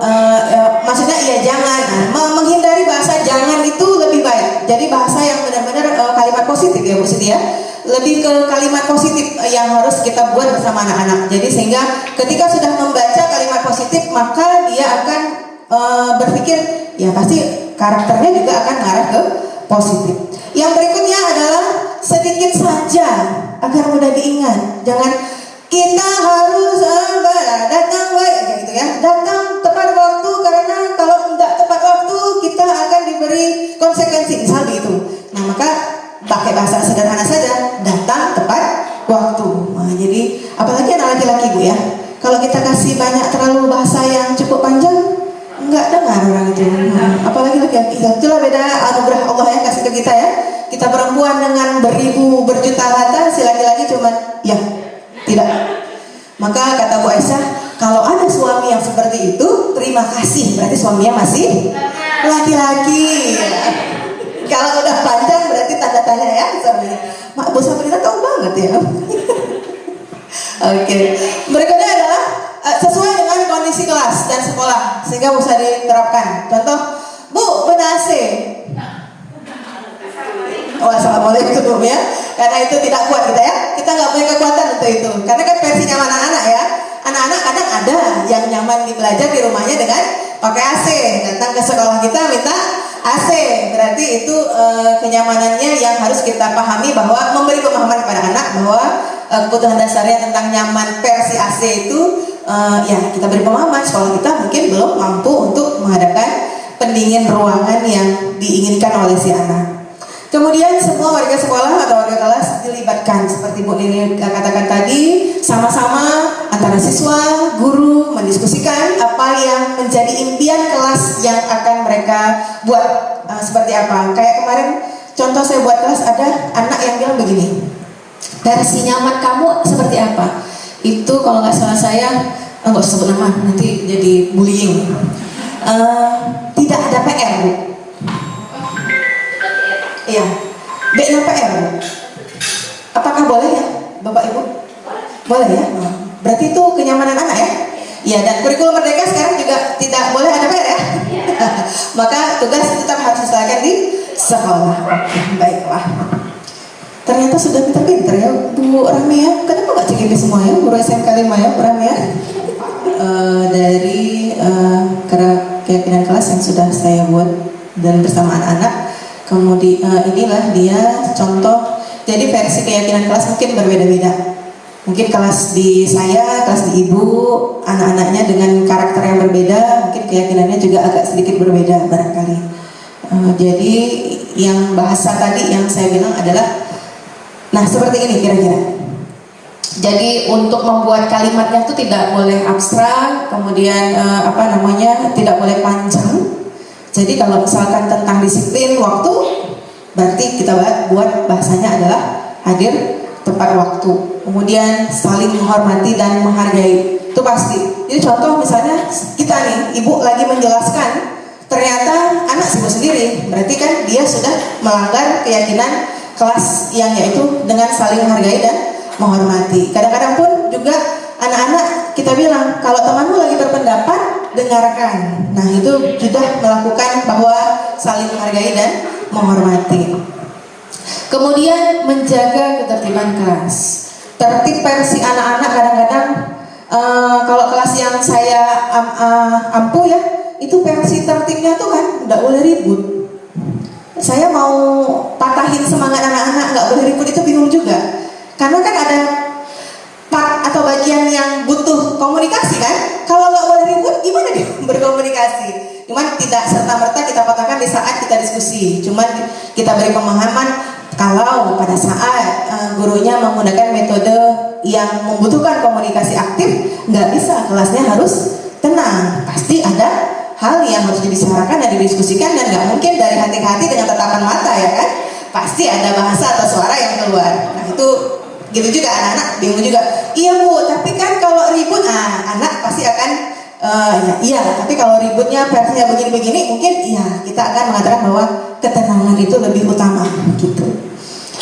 maksudnya iya jangan. Menghindari bahasa jangan itu lebih baik. Jadi bahasa yang benar-benar kalimat positif ya Bu Siti ya. Lebih ke kalimat positif yang harus kita buat bersama anak-anak. Jadi sehingga ketika sudah membaca kalimat positif maka dia akan berpikir ya pasti karakternya juga akan mengarah ke positif. Yang berikutnya adalah sedikit saja agar mudah diingat. Jangan kita harus datang baik gitu ya. Datang tepat waktu karena kalau tidak tepat waktu kita akan diberi konsekuensi misal gitu. Nah maka pakai bahasa sederhana saja, datang tepat waktu. Nah, jadi apalagi anak laki-laki Bu ya. Kalau kita kasih banyak terlalu bahasa yang cukup panjang, enggak dengar orang itu. Nah, apalagi laki-laki. Itulah beda anugerah Allah yang kasih ke kita ya. Kita perempuan dengan beribu berjuta kata, si laki-laki cuman ya tidak. Maka kata Bu Aisyah, kalau ada suami yang seperti itu, terima kasih. Berarti suaminya masih laki-laki. Ya. Kalau udah panjang berarti tanda tanya ya suaminya. Mak Bu Sabrina tahu banget ya. Oke. Berikutnya adalah sesuai dengan kondisi kelas dan sekolah sehingga bisa diterapkan. Contoh, Bu, benar AC. Oh, assalamualaikum Bu ya. Karena itu tidak kuat kita ya. Kita nggak punya kekuatan untuk itu. Karena kan versi nyaman anak-anak ya. Anak-anak kadang ada yang nyaman belajar di rumahnya dengan pakai AC. Datang ke sekolah kita minta AC. Berarti itu kenyamanannya yang harus kita pahami bahwa memberi pemahaman kepada anak bahwa kebutuhan dasarnya tentang nyaman versi AC itu ya kita beri pemahaman. Sekolah kita mungkin belum mampu untuk mengadakan pendingin ruangan yang diinginkan oleh si anak. Kemudian semua warga sekolah atau warga kelas dilibatkan seperti Bu Nini katakan tadi, sama-sama antara siswa, guru mendiskusikan apa yang menjadi impian kelas yang akan mereka buat seperti apa. Kayak kemarin contoh saya buat kelas ada anak yang bilang begini, versi nyaman kamu seperti apa? Itu kalau nggak salah saya nggak usah sebut nama nanti jadi bullying. Tidak ada PR Bu. Iya, B-nya PR. Apakah boleh ya, Bapak Ibu? Boleh ya? Berarti itu kenyamanan anak ya? Iya, dan kurikulum merdeka sekarang juga tidak boleh ada PR ya? Maka tugas tetap harus diselesaikan di sekolah. Oke, baiklah. Ternyata sudah pintar-pintar ya Bu Rahmi ya? Kenapa nggak CGP semua ya? Guru SMK 5 ya, Bu Rahmi ya? Dari keyakinan kelas yang sudah saya buat dan bersama anak-anak. Kemudian inilah dia contoh. Jadi versi keyakinan kelas mungkin berbeda-beda. Mungkin kelas di saya, kelas di Ibu, anak-anaknya dengan karakter yang berbeda, mungkin keyakinannya juga agak sedikit berbeda barangkali. Jadi yang bahasa tadi yang saya bilang adalah, nah seperti ini kira-kira. Jadi untuk membuat kalimatnya itu tidak boleh abstrak, kemudian tidak boleh panjang. Jadi kalau misalkan tentang disiplin waktu, berarti kita buat bahasanya adalah hadir tepat waktu. Kemudian saling menghormati dan menghargai, itu pasti. Jadi contoh misalnya kita nih, ibu lagi menjelaskan, ternyata anak sibuk sendiri, berarti kan dia sudah melanggar keyakinan kelas yang yaitu dengan saling menghargai dan menghormati. Kadang-kadang pun juga anak-anak kita bilang, kalau temanmu lagi berpendapat, dengarkan. Nah itu sudah melakukan bahwa saling menghargai dan menghormati. Kemudian menjaga ketertiban kelas. Tertib versi anak-anak kadang-kadang kalau kelas yang saya ampuh ya, itu versi tertibnya tuh kan nggak boleh ribut. Saya mau patahin semangat anak-anak nggak boleh ribut itu bingung juga. Karena kan ada part atau bagian yang butuh komunikasi kan. Kalau nggak boleh ribut, gimana dia berkomunikasi? Cuman tidak serta-merta kita patahkan di saat kita diskusi. Cuman kita beri pemahaman kalau pada saat gurunya menggunakan metode yang membutuhkan komunikasi aktif, nggak bisa kelasnya harus tenang. Pasti ada hal yang harus dibicarakan dan didiskusikan dan nggak mungkin dari hati ke hati dengan tatapan mata ya kan? Pasti ada bahasa atau suara yang keluar. Nah itu Gitu juga anak-anak bingung juga. Iya Bu, tapi kan kalau ribut, anak pasti akan iya. Tapi kalau ributnya versinya begini-begini, mungkin iya kita akan mengatakan bahwa ketenangan itu lebih utama gitu.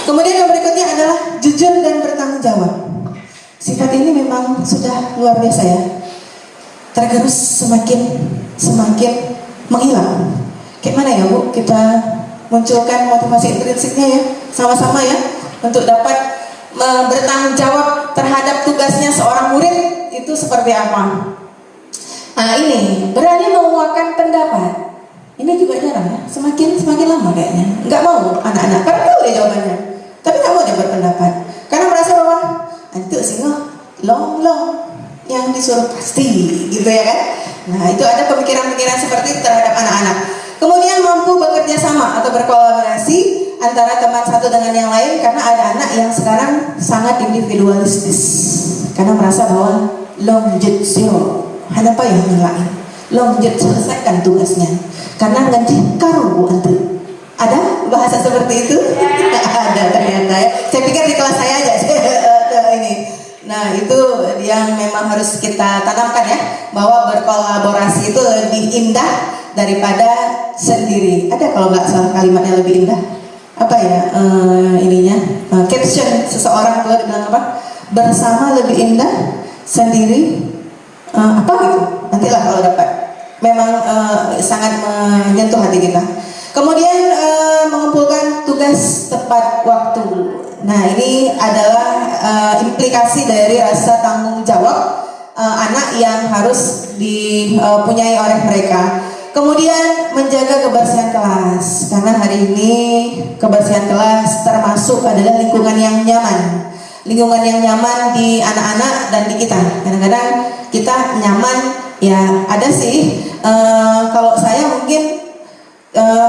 Kemudian yang berikutnya adalah jujur dan bertanggung jawab. Sifat ini memang sudah luar biasa ya. Tergerus semakin menghilang. Kayak mana ya Bu, kita munculkan motivasi intrinsiknya ya, sama-sama ya, untuk dapat bertanggung jawab terhadap tugasnya seorang murid itu seperti apa. Nah ini, berani mengeluarkan pendapat. Ini juga jarang ya, semakin lama kayaknya. Nggak mau anak-anak, karena tahu deh jawabannya, tapi nggak mau dia berpendapat. Karena merasa bahwa antuk singo long yang disuruh pasti, gitu ya kan. Nah itu ada pemikiran-pemikiran seperti itu terhadap anak-anak. Kemudian mampu bekerja sama atau berkolaborasi antara teman satu dengan yang lain, karena ada anak yang sekarang sangat individualistis karena merasa bahwa long jet zero, apa yang lain long jet selesaikan tugasnya karena ngaji karu antu. Ada bahasa seperti itu? Ada ternyata ya. Saya pikir di kelas saya aja ini. Nah itu yang memang harus kita tanamkan ya, bahwa berkolaborasi itu lebih indah daripada sendiri. Ada kalau nggak salah kalimatnya lebih indah, apa ya caption seseorang tuh bilang apa, bersama lebih indah, sendiri apa gitu, nantilah kalau dapat. Memang sangat menyentuh hati kita. Kemudian mengumpulkan tugas tepat waktu. Nah ini adalah implikasi dari rasa tanggung jawab anak yang harus dipunyai oleh mereka. Kemudian menjaga kebersihan kelas, karena hari ini kebersihan kelas termasuk adalah lingkungan yang nyaman. Lingkungan yang nyaman di anak-anak dan di kita. Kadang-kadang kita nyaman ya, ada sih kalau saya mungkin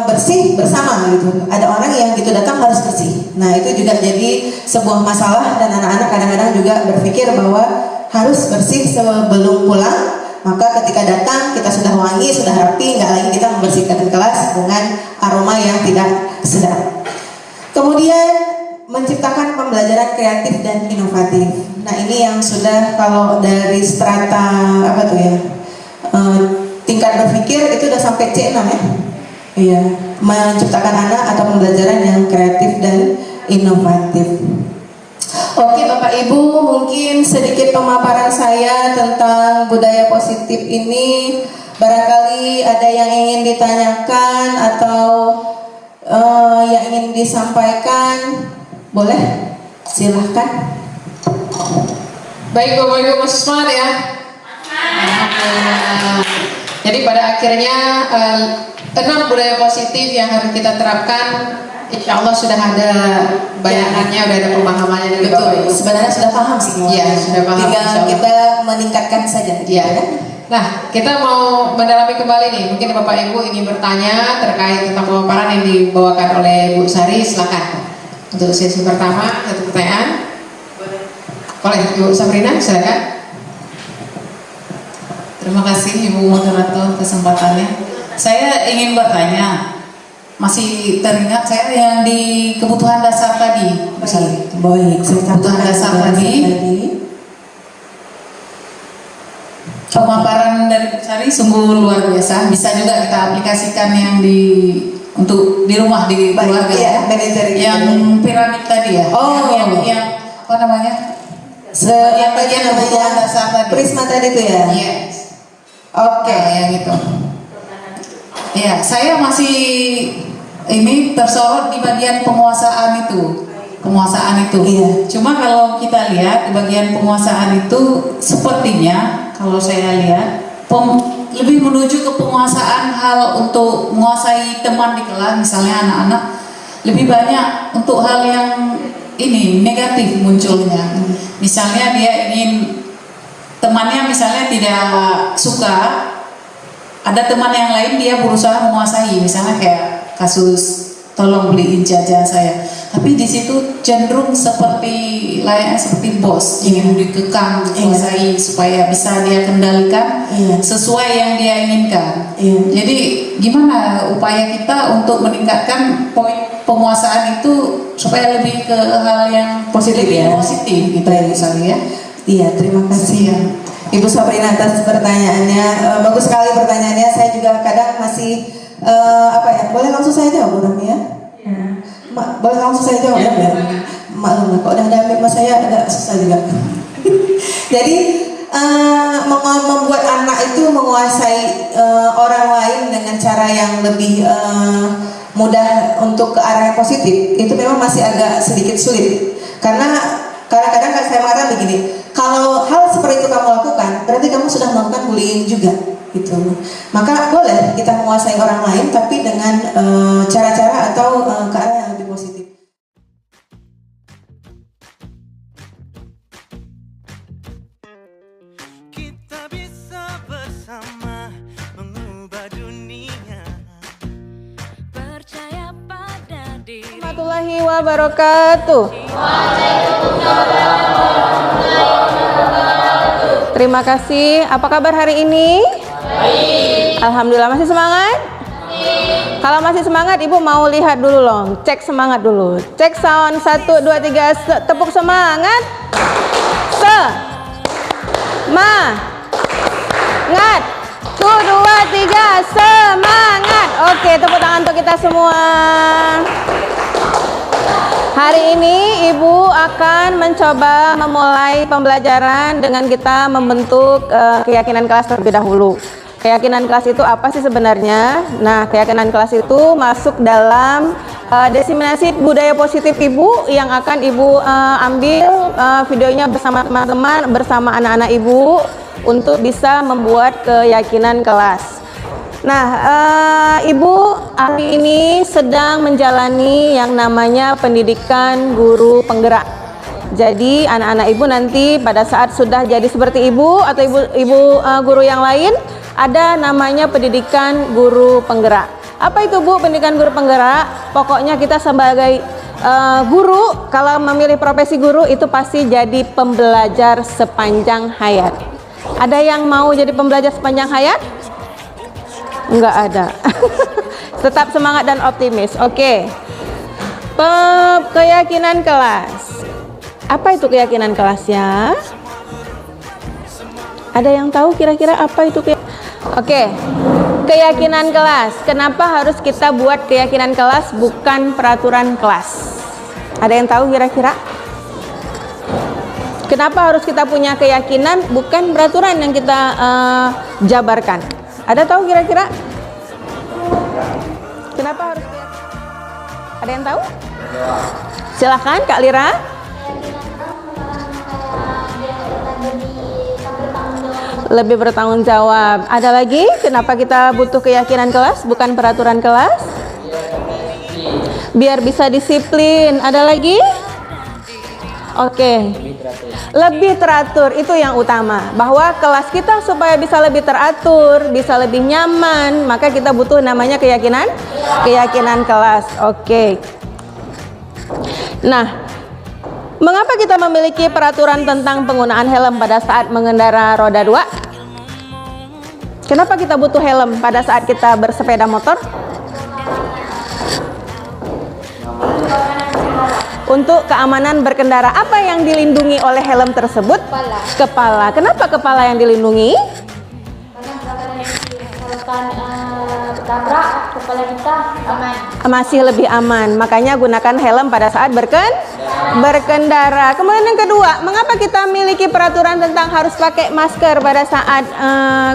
bersih bersama gitu. Ada orang yang gitu datang harus bersih. Nah itu juga jadi sebuah masalah, dan anak-anak kadang-kadang juga berpikir bahwa harus bersih sebelum pulang. Maka ketika datang kita sudah wangi, sudah rapi, nggak lagi kita membersihkan kelas dengan aroma yang tidak sedap. Kemudian menciptakan pembelajaran kreatif dan inovatif. Nah ini yang sudah kalau dari strata apa tuh ya, tingkat berpikir itu udah sampai C6 ya. Iya, menciptakan anak atau pembelajaran yang kreatif dan inovatif. Oke Bapak Ibu, mungkin sedikit pemaparan saya tentang budaya positif ini. Barangkali ada yang ingin ditanyakan atau yang ingin disampaikan, boleh? Silahkan.
Baik Bapak Ibu, masih semangat ya? Jadi pada akhirnya 6 budaya positif yang harus kita terapkan, insya Allah sudah ada bayangannya, udah ada pemahamannya dari
Betul,
Bapak Ibu.
sebenarnya sudah paham sih.
Iya, sudah paham.
Tinggal kita meningkatkan saja.
Iya. Nah, kita mau mendalami kembali nih. Mungkin Bapak Ibu ingin bertanya terkait tentang pemaparan yang dibawakan oleh Bu Sari, silakan. Untuk sesi pertama, satu pertanyaan. Boleh, Ibu Sabrina, silakan.
Terima kasih Ibu Moderator kesempatannya. Saya ingin bertanya, masih teringat saya yang di kebutuhan dasar tadi, Bu Sari.
Baik,
Kebutuhan dasar tadi. Pemaparan dari Bu Sari sungguh luar biasa. Bisa juga kita aplikasikan yang untuk di rumah, di keluarga.
Iya, dari
yang piramid tadi ya.
Oh,
yang apa namanya?
Yang bagian
kebutuhan
namanya
dasar tadi.
Prisma tadi itu ya.
Yes.
Oke.
Nah, yang itu. Ya, saya masih ini tersorot di bagian penguasaan itu. Penguasaan itu.
Iya.
Cuma kalau kita lihat di bagian penguasaan itu sepertinya kalau saya lihat lebih menuju ke penguasaan hal untuk menguasai teman di kelas, misalnya anak-anak, lebih banyak untuk hal yang ini negatif munculnya. Misalnya dia ingin temannya misalnya tidak suka, ada teman yang lain dia berusaha menguasai, misalnya kayak kasus tolong beliin jajan saya, tapi di situ cenderung seperti layaknya seperti bos, ingin dikekang, dikuasai supaya bisa dia kendalikan sesuai yang dia inginkan. Jadi gimana upaya kita untuk meningkatkan poin penguasaan itu supaya lebih ke hal yang
Positif
lebih
ya.
positif gitu ya Bu Sari ya.
Iya, terima kasih Ibu Sabrina atas pertanyaannya. Bagus sekali pertanyaannya. Saya juga kadang masih boleh langsung saya jawab Bu Rami ya? Boleh langsung saya jawab ya? Maklum, kalau udah ada mas saya agak susah juga. Jadi membuat anak itu menguasai orang lain dengan cara yang lebih mudah untuk ke arah yang positif itu memang masih agak sedikit sulit, karena kadang-kadang saya mengatakan begini, kalau hal seperti itu kamu lakukan berarti kamu sudah melakukan bullying juga gitu. Maka boleh kita menguasai orang lain tapi dengan cara-cara atau ke arah yang lebih positif.
Kita bisa bersama mengubah dunia.
Percaya pada diri.
Warahmatullahi wabarakatuh. Terima kasih. Apa kabar hari ini? Baik. Alhamdulillah, masih semangat? Kalau masih semangat, Ibu mau lihat dulu loh. Cek semangat dulu. Cek sound 1 2 3 tepuk semangat. Semangat. 1 2 3 semangat. Oke, tepuk tangan untuk kita semua. Hari ini Ibu akan mencoba memulai pembelajaran dengan kita membentuk keyakinan kelas terlebih dahulu. Keyakinan kelas itu apa sih sebenarnya? Nah, keyakinan kelas itu masuk dalam diseminasi budaya positif Ibu yang akan Ibu ambil videonya bersama teman-teman, bersama anak-anak Ibu untuk bisa membuat keyakinan kelas. Nah, Ibu hari ini sedang menjalani yang namanya pendidikan guru penggerak. Jadi anak-anak Ibu nanti pada saat sudah jadi seperti Ibu atau ibu guru yang lain, ada namanya pendidikan guru penggerak. Apa itu Bu pendidikan guru penggerak? Pokoknya kita sebagai guru, kalau memilih profesi guru itu pasti jadi pembelajar sepanjang hayat. Ada yang mau jadi pembelajar sepanjang hayat? Enggak ada. Tetap semangat dan optimis. Oke. Keyakinan kelas. Apa itu keyakinan kelas ya? Ada yang tahu kira-kira apa itu? Oke. Keyakinan kelas. Kenapa harus kita buat keyakinan kelas bukan peraturan kelas? Ada yang tahu kira-kira? Kenapa harus kita punya keyakinan bukan peraturan yang kita jabarkan? Ada tahu kira-kira? Kenapa harus keyakinan? Ada yang tahu? Silahkan Kak Lira. Lebih bertanggung jawab. Ada lagi? Kenapa kita butuh keyakinan kelas bukan peraturan kelas? Biar bisa disiplin. Ada lagi? Oke. Lebih teratur itu yang utama. Bahwa kelas kita supaya bisa lebih teratur, bisa lebih nyaman, maka kita butuh namanya keyakinan kelas. Oke. Nah, mengapa kita memiliki peraturan tentang penggunaan helm pada saat mengendara roda 2? Kenapa kita butuh helm pada saat kita bersepeda motor? Untuk keamanan berkendara. Apa yang dilindungi oleh helm tersebut? Kepala. Kenapa kepala yang dilindungi?
Tabrak kepala kita aman.
Masih lebih aman. Makanya gunakan helm pada saat berkendara. Kemudian yang kedua, mengapa kita memiliki peraturan tentang harus pakai masker pada saat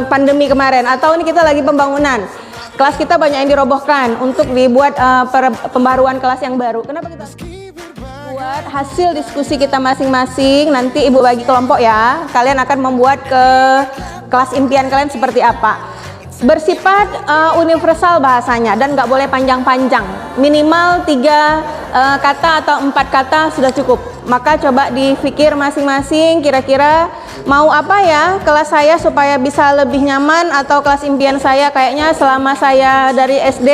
pandemi kemarin? Atau ini kita lagi pembangunan. Kelas kita banyak yang dirobohkan untuk dibuat pembaruan kelas yang baru. Kenapa kita buat hasil diskusi kita masing-masing? Nanti Ibu bagi kelompok ya. Kalian akan membuat ke kelas impian kalian seperti apa. Bersifat universal bahasanya dan nggak boleh panjang-panjang. Minimal 3 kata atau 4 kata sudah cukup. Maka coba dipikir masing-masing kira-kira mau apa ya kelas saya supaya bisa lebih nyaman, atau kelas impian saya kayaknya selama saya dari SD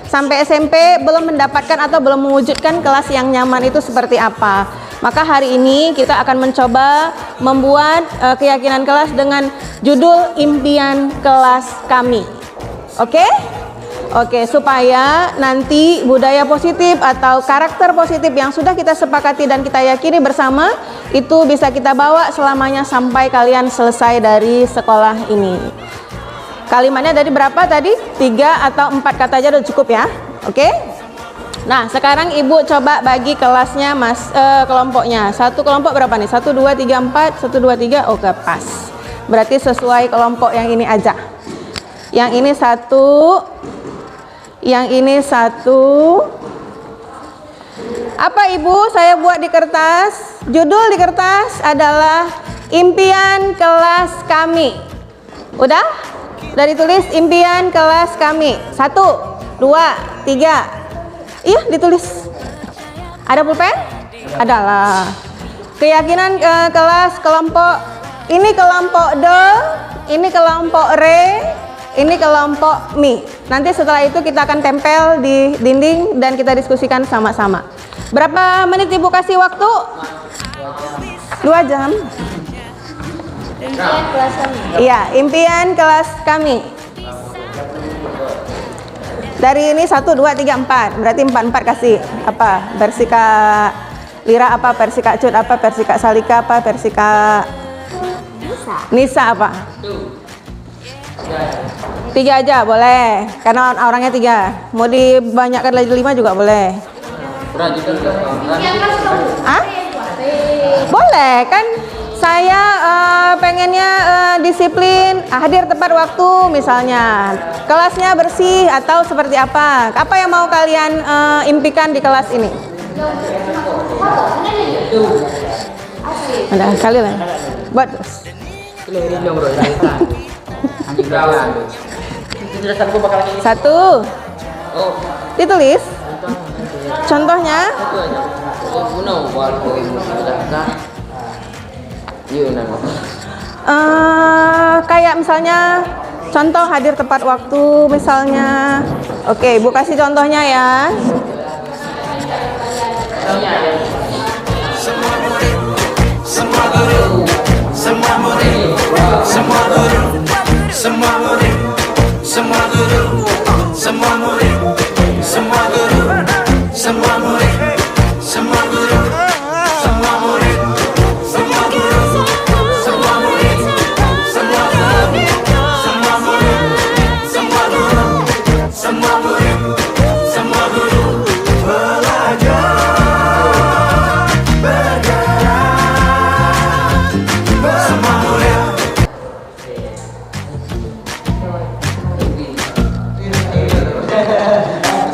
sampai SMP belum mendapatkan atau belum mewujudkan kelas yang nyaman itu seperti apa. Maka hari ini kita akan mencoba membuat keyakinan kelas dengan judul impian kelas kami. Oke? Oke, supaya nanti budaya positif atau karakter positif yang sudah kita sepakati dan kita yakini bersama itu bisa kita bawa selamanya sampai kalian selesai dari sekolah ini. Kalimatnya dari berapa tadi? 3 atau 4 kata aja udah cukup ya. Oke? Nah, sekarang Ibu coba bagi kelasnya kelompoknya. Satu kelompok berapa nih? 1, 2, 3, 4, 1, 2, 3. Oke, pas. Berarti sesuai kelompok yang ini aja. Yang ini 1. Yang ini 1. Apa Ibu? Saya buat di kertas. Judul di kertas adalah Impian Kelas Kami. Udah? Udah ditulis impian kelas kami. 1, 2, 3. Iya, ditulis. Ada pulpen? Adalah. Keyakinan kelas kelompok. Ini kelompok de, ini kelompok re, ini kelompok mi. Nanti setelah itu kita akan tempel di dinding dan kita diskusikan sama-sama. Berapa menit Ibu kasih waktu? 2 jam.
Impian kelas kami.
Iya, impian kelas kami. Dari ini 1, 2, 3, 4. Berarti 4 kasih. Apa? Versi Kak Lira apa? Versi Kak Cut apa? Versi Kak Salika apa? Versi Kak Nisa apa? 3 aja boleh. Karena orangnya 3. Mau dibanyakkan lagi 5 juga boleh. Hah? Boleh kan? Saya pengennya disiplin, hadir tepat waktu misalnya. Kelasnya bersih atau seperti apa? Apa yang mau kalian impikan di kelas ini? Ada kali lah. Buat terus. Satu. Ditulis. Contohnya. Kayak misalnya contoh hadir tepat waktu misalnya. Oke, Ibu kasih contohnya ya.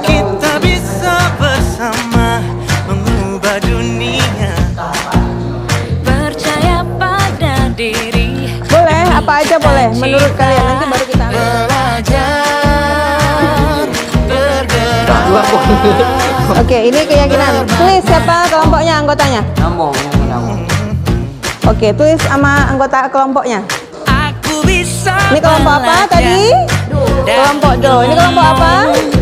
Kita bisa bersama mengubah dunia.
Percaya pada diri.
Boleh, apa aja boleh menurut kalian, nanti baru kita Oke, ini keyakinan. Tulis siapa kelompoknya, anggotanya. Oke, tulis sama anggota kelompoknya.
Aku bisa
Ini kelompok apa tadi? Kelompok do. Ini kelompok apa?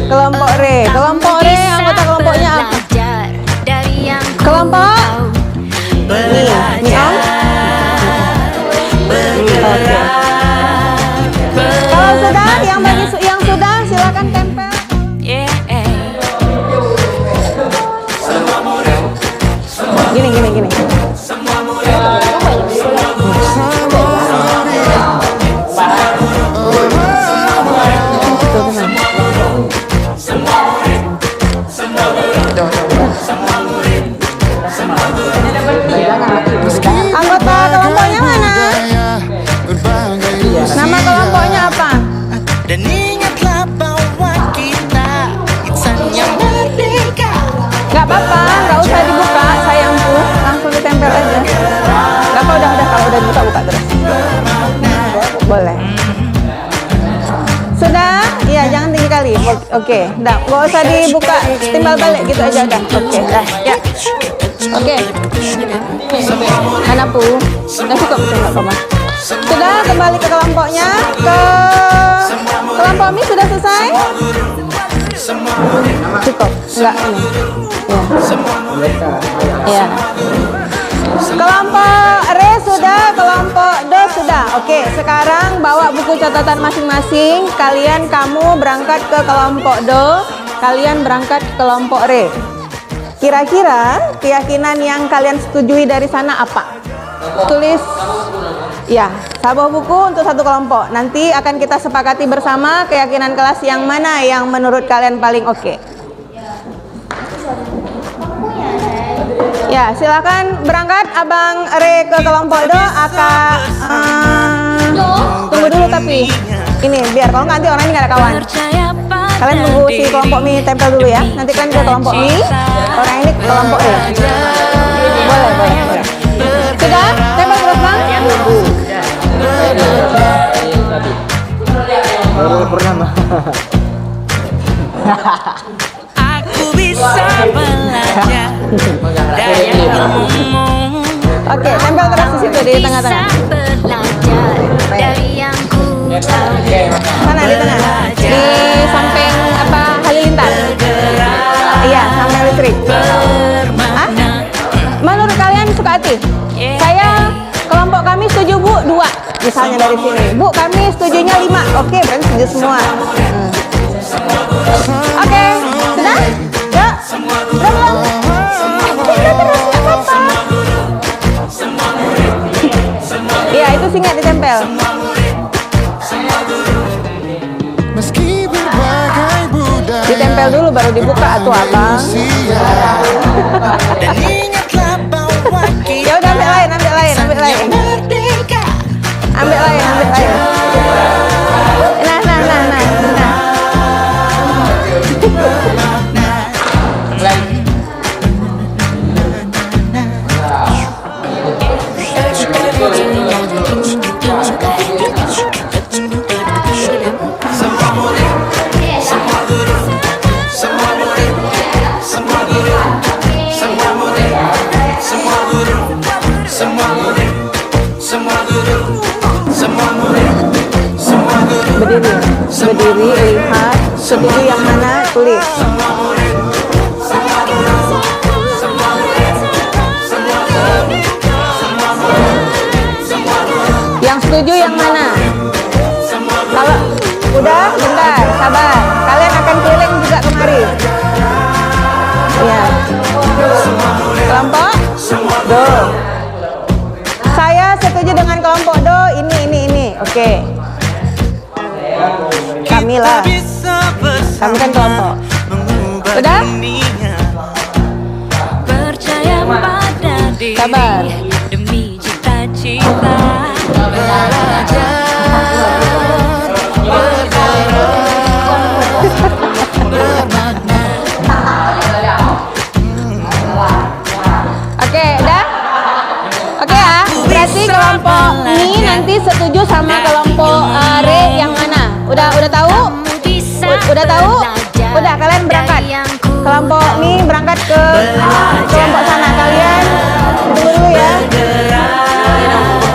Kelompok re. Kelompok re, anggota kelompoknya apa?
Belajar dari yang
Kelompok nih, nih om. Oke. Kalau sudah, yang sudah silakan tempel. Gini. Anggota kelompoknya mana? Nama kelompoknya apa?
Dan ingatlah bahwa kita insan yang merdeka.
Gak apa-apa, gak usah dibuka sayangku, langsung ditempel aja. Gak apa, udah kalau udah dibuka buka terus. Boleh. Sudah? Iya, jangan tinggi kali. Oke, udah, gak usah dibuka, timbal balik gitu aja udah. Oke, dah, ya. Oke. Mana pu? Udah cukup nggak apa-apa. Sudah, kembali ke kelompoknya. Ke kelompok Mi sudah selesai? Cukup, enggak ini. Ya. Kelompok Re sudah, kelompok Do sudah. Oke, sekarang bawa buku catatan masing-masing. Kamu berangkat ke kelompok Do, kalian berangkat ke kelompok Re. Kira-kira keyakinan yang kalian setujui dari sana apa? Tulis ya, sebuah buku untuk satu kelompok. Nanti akan kita sepakati bersama keyakinan kelas yang mana yang menurut kalian paling oke. Ya, silakan berangkat Abang Re ke kelompok Do, tunggu dulu tapi ini biar kalau nanti orang ini nggak ada kawan. Kalian tunggu si kelompok Mi tempel dulu ya. Nanti kalian ke kelompok Mi, orang ini ke kelompok E. Boleh. Sudah? Tempel terus Bang?
Aku bisa belajar dari ilmumu.
Oke, tempel terus di situ di tengah-tengah.
Belajar dari yang ku tahu.
Sana di tengah. Di samping halilintar. Iya, samping listrik. Hah? Menurut kalian suka hati? Saya kelompok kami setuju Bu 2 misalnya dari sini. Bu kami setujunya 5. Oke, berarti setuju semua. Oke, sudah? Ya. Udah belum? Udah terus nggak apa-apa. Iya, itu singa ditempel. Ditempel dulu baru dibuka atau apa?
Dan ingatlah bahwa
Ya udah ambil lain.
kita merdeka.
Ambil lain. Nah. Berdiri, lihat, setuju yang mana, tulis. Yang setuju yang mana? Kalau udah, bentar, sabar. Kalian akan keliling juga kemari. Ya. Kelompok Do. Saya setuju dengan kelompok Do. Ini. Oke. Kamilah. Kami kan kelompok. Udah?
Percaya pada diri
Sabar.
demi cita-cita.
Oke, udah? Oke ya. Berarti kelompok Mi nanti setuju sama kelompok Re yang mana? Udah tahu? Udah tahu? Udah, kalian berangkat. Kelompok Mi berangkat ke kelompok sana. Kalian tunggu dulu ya.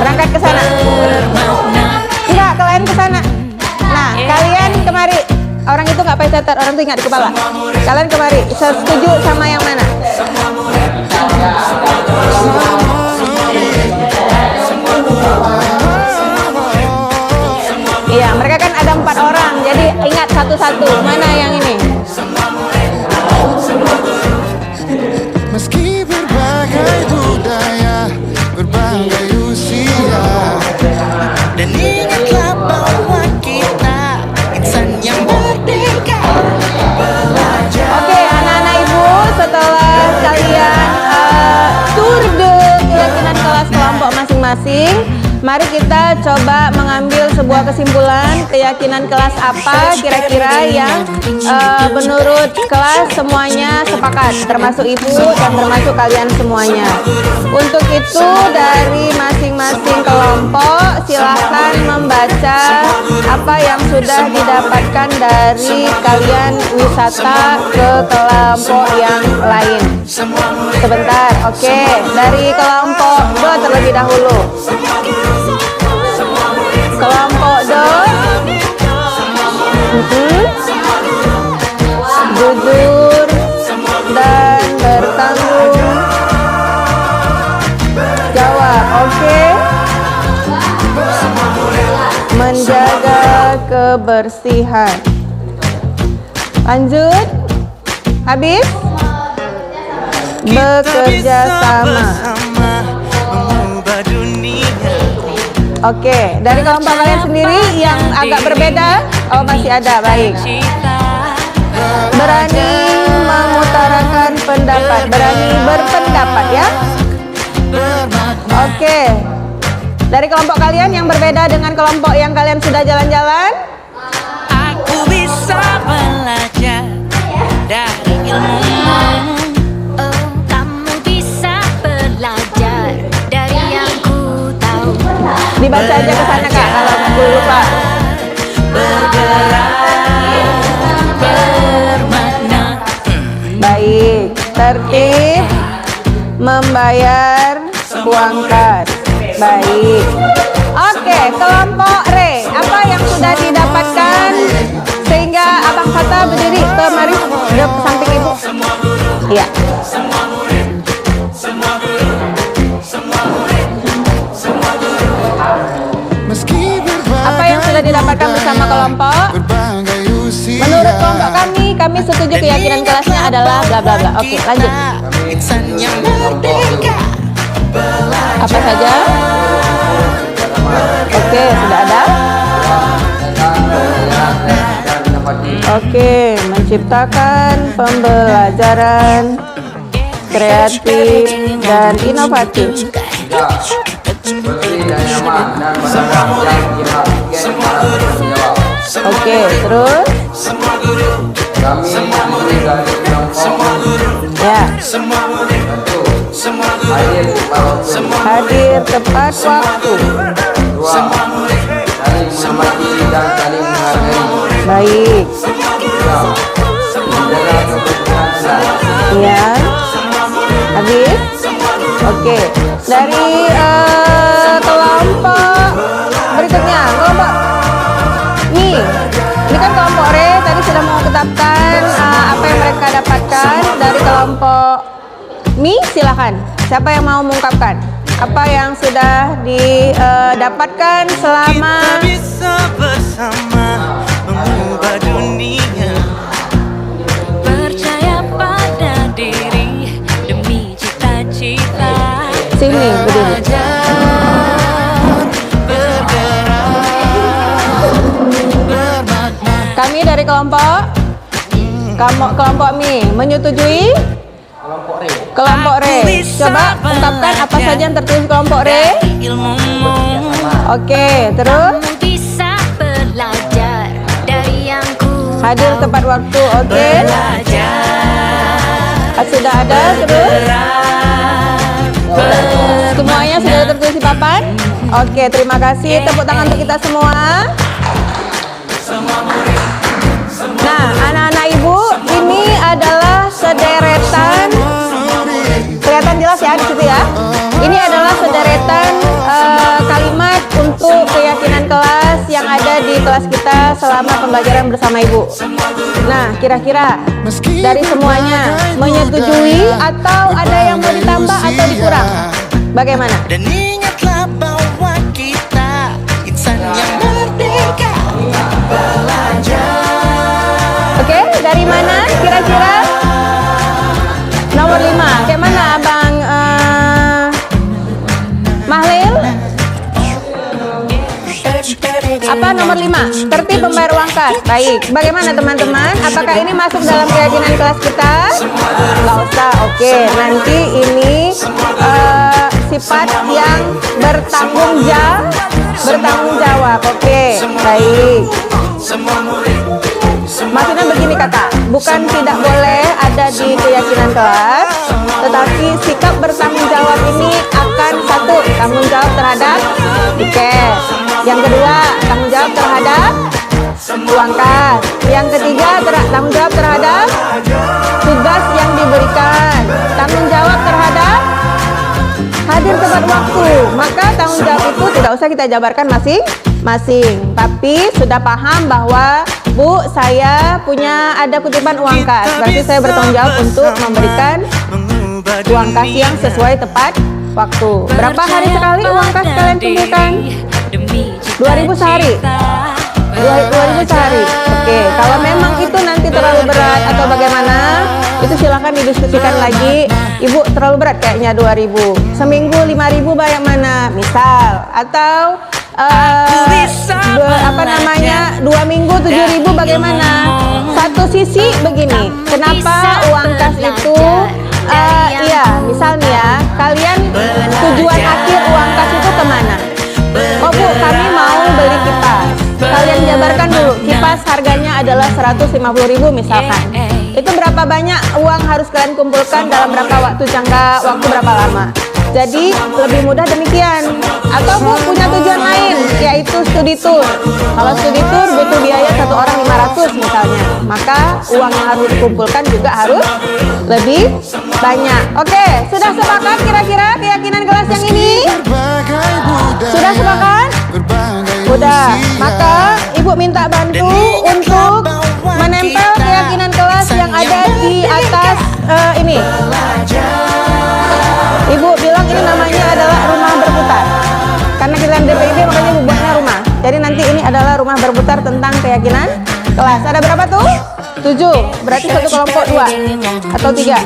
Berangkat ke sana. Enggak, kalian ke sana. Nah, kalian kemari. Orang itu nggak pakai catat, orang itu ingat di kepala. Kalian kemari. Setuju sama yang mana? Iya, mereka kan ada 4 orang, jadi ingat satu-satu. Mana yang ini?
Meski berbagai budaya, berbagai usia,
Dan ingatlah bahwa kita insan yang merdeka.
Oke, anak-anak ibu, setelah kalian tur de keyakinan kelas kelompok masing-masing, mari kita coba mengambil sebuah kesimpulan keyakinan kelas apa kira-kira yang menurut kelas semuanya sepakat, termasuk ibu dan termasuk kalian semuanya. Untuk itu dari masing-masing kelompok silahkan membaca apa yang sudah didapatkan dari kalian wisata ke kelompok yang lain. Sebentar, oke. Dari kelompok Do terlebih dahulu. Kelompok Do, jujur dan bertanggung jawab. Oke. menjaga kebersihan. Lanjut. Habis. Bekerja sama.
Mengubah dunia.
Oke, dari kelompok kalian sendiri yang agak berbeda, oh masih ada, baik. Berani mengutarakan pendapat, berani berpendapat ya. Oke, dari kelompok kalian yang berbeda dengan kelompok yang kalian sudah jalan-jalan.
Aku bisa belajar dari ilmumu.
Oh, kamu bisa belajar dari yang ku tahu.
Dibaca aja ke sana Kak, kalau aku lupa.
Bermakna.
Baik, tertib, membayar uang kas. Baik. Oke, kelompok Re, apa yang sudah didapatkan sehingga Abang Sata berdiri ke mari ke samping Ibu. Iya. Apa yang sudah didapatkan bersama kelompok? Menurut kelompok kami setuju keyakinan kelasnya adalah bla bla bla. Oke, lanjut.
Insan yang merdeka.
Apa saja? Oke, sudah ada. Oke, menciptakan pembelajaran kreatif dan inovatif. Oke, terus? Ya. Hadir tepat waktu. Baik. Iya. Habis? Oke. Dari kelompok berikutnya, kelompok nih. Ini kan kelompok Re tadi sudah mengungkapkan apa yang mereka dapatkan dari kelompok Mi. Silakan. Siapa yang mau mengungkapkan apa yang sudah didapatkan selama
Kita bisa bersama mengubah dunia. Percaya pada diri demi cita-cita.
sini berdiri. Kami dari kelompok Mi menyetujui kelompok Re. Coba ungkapkan apa saja yang tertulis kelompok Re. Oke, terus
Kamu bisa belajar dari yang ku
hadir tepat waktu. Oke, sudah ada. Terus semuanya sudah tertulis di papan. Oke, terima kasih. Tepuk tangan untuk kita semua. Nah, anak-anak ibu, ini adalah sederetan. Kelihatan jelas ya di situ ya. Ini adalah sederetan kalimat untuk keyakinan kelas yang ada di kelas kita selama pembelajaran bersama ibu. Nah, kira-kira dari semuanya menyetujui atau ada yang mau ditambah atau dikurang? Bagaimana?
Dan ingatlah bahwa kita insan yang merdeka.
Oke, dari mana kira-kira? Nomor 5. Kayak mana Abang Mahlil? Apa nomor 5? Tertib membayar uang kas. Baik. Bagaimana teman-teman? Apakah ini masuk dalam keyakinan kelas kita? Nggak usah. Oke. Nanti ini sifat yang bertanggung jawab. Oke. Baik. Maksudnya begini kakak, bukan tidak boleh ada di keyakinan kelas, tetapi sikap bertanggung jawab ini akan satu, tanggung jawab terhadap tiket. Yang kedua, tanggung jawab terhadap uang kas. Yang ketiga, tanggung jawab terhadap tugas yang diberikan. Tanggung jawab terhadap hadir tepat waktu. Maka tanggung jawab itu tidak usah kita jabarkan masing-masing, tapi sudah paham bahwa Bu, saya punya ada kutipan uang kas, berarti saya bertanggung jawab untuk memberikan uang kas yang sesuai tepat waktu. Berapa hari sekali uang kas kalian kumpulkan?
demi
2000 sehari. 2000 sehari. Oke, kalau memang itu nanti terlalu berat atau bagaimana, itu silahkan didiskusikan lagi. Ibu terlalu berat kayaknya 2000. Seminggu 5000 bayar mana? Misal. Atau apa namanya, 2 minggu 7000 bagaimana? Satu sisi begini, kenapa uang kas itu iya, misalnya ya, kalian tujuan akhir uang kas itu kemana? Oh Bu, kami mau beli kipas. Kalian jabarkan dulu, kipas harganya adalah 150.000 misalkan. Itu berapa banyak uang harus kalian kumpulkan dalam berapa waktu jangka waktu berapa lama? Jadi lebih mudah demikian. Atau Bu punya tujuan lain, yaitu studi tour. Kalau studi tour butuh biaya 1 orang 500 misalnya, maka uang yang harus dikumpulkan juga harus lebih banyak. Oke, sudah sepakat kira-kira keyakinan kelas yang ini? Sudah sepakat? Udah, maka Ibu minta bantu untuk menempel keyakinan kelas yang ada di atas ini. Ibu bilang ini namanya adalah rumah berputar. Karena kita DPIB makanya Ibu buatnya rumah. Jadi nanti ini adalah rumah berputar tentang keyakinan kelas. Ada berapa tuh? 7. Berarti satu kelompok 2 atau 3.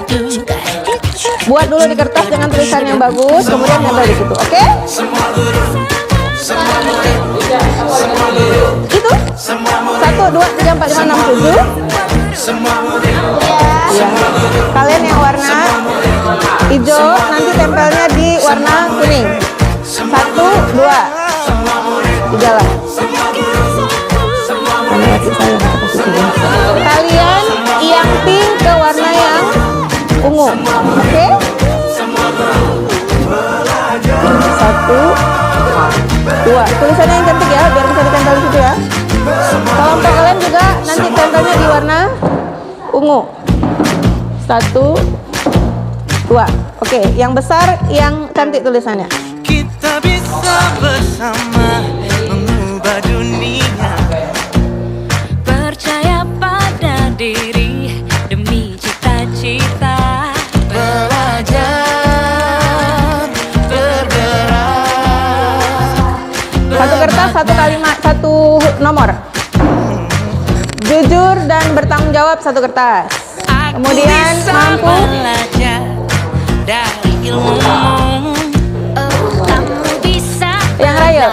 Buat dulu di kertas dengan tulisan yang bagus, kemudian nempel di situ. Oke? Itu 1, 2, 3, 4, 5, 6, 7. Ya. Kalian yang warna hijau nanti tempelnya di warna kuning. 1, 2, 3 lah. Kalian yang pink ke warna yang ungu. Oke? 1, 2. Tulisannya yang cantik ya, biar bisa ditempel di situ ya. Kelompok kalian juga nanti tempelnya di warna ungu. 1, 2. Oke, yang besar yang cantik tulisannya.
Kita bisa bersama mengubah dunia. Percaya pada diri demi cita-cita. Belajar, bergerak.
Satu kertas, satu kalimat, satu nomor. Jujur dan bertanggung jawab, satu kertas. Kemudian mampu
belajar dari ilmu.
Kamu bisa
yang raya.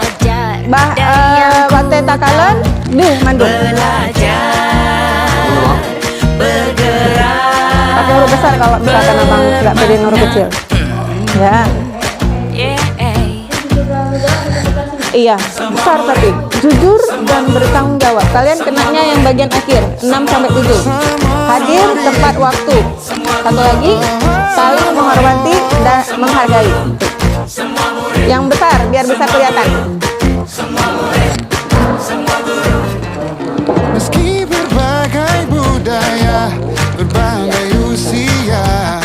Waktu takalan, mandul.
Belajar, bergerak.
Pakai huruf besar kalau misalkan abang nggak pilih huruf kecil. Ya. Iya, besar tapi jujur dan bertanggung jawab. Kalian kenanya yang bagian akhir 6 sampai 7. Hadir tepat waktu. Satu lagi, saling menghormati dan menghargai. Yang besar biar bisa kelihatan.
Meski berbagai budaya, berbagai usia,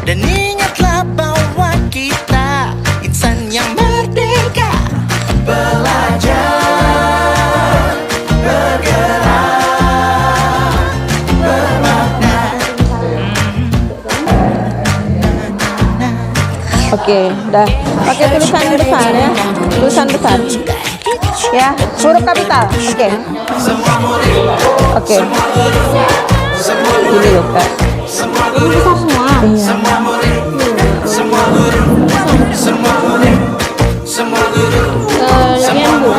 Dan ingatlah bahwa kita insan yang merdeka. Belajar, bergerak, bermakna.
Oke, udah. Pakai tulisan besar ya. Tulisan besar. Ya, huruf kapital. Oke. Oke. Ini loh, Kak. Ini besar semua. Iya. Yang Bu.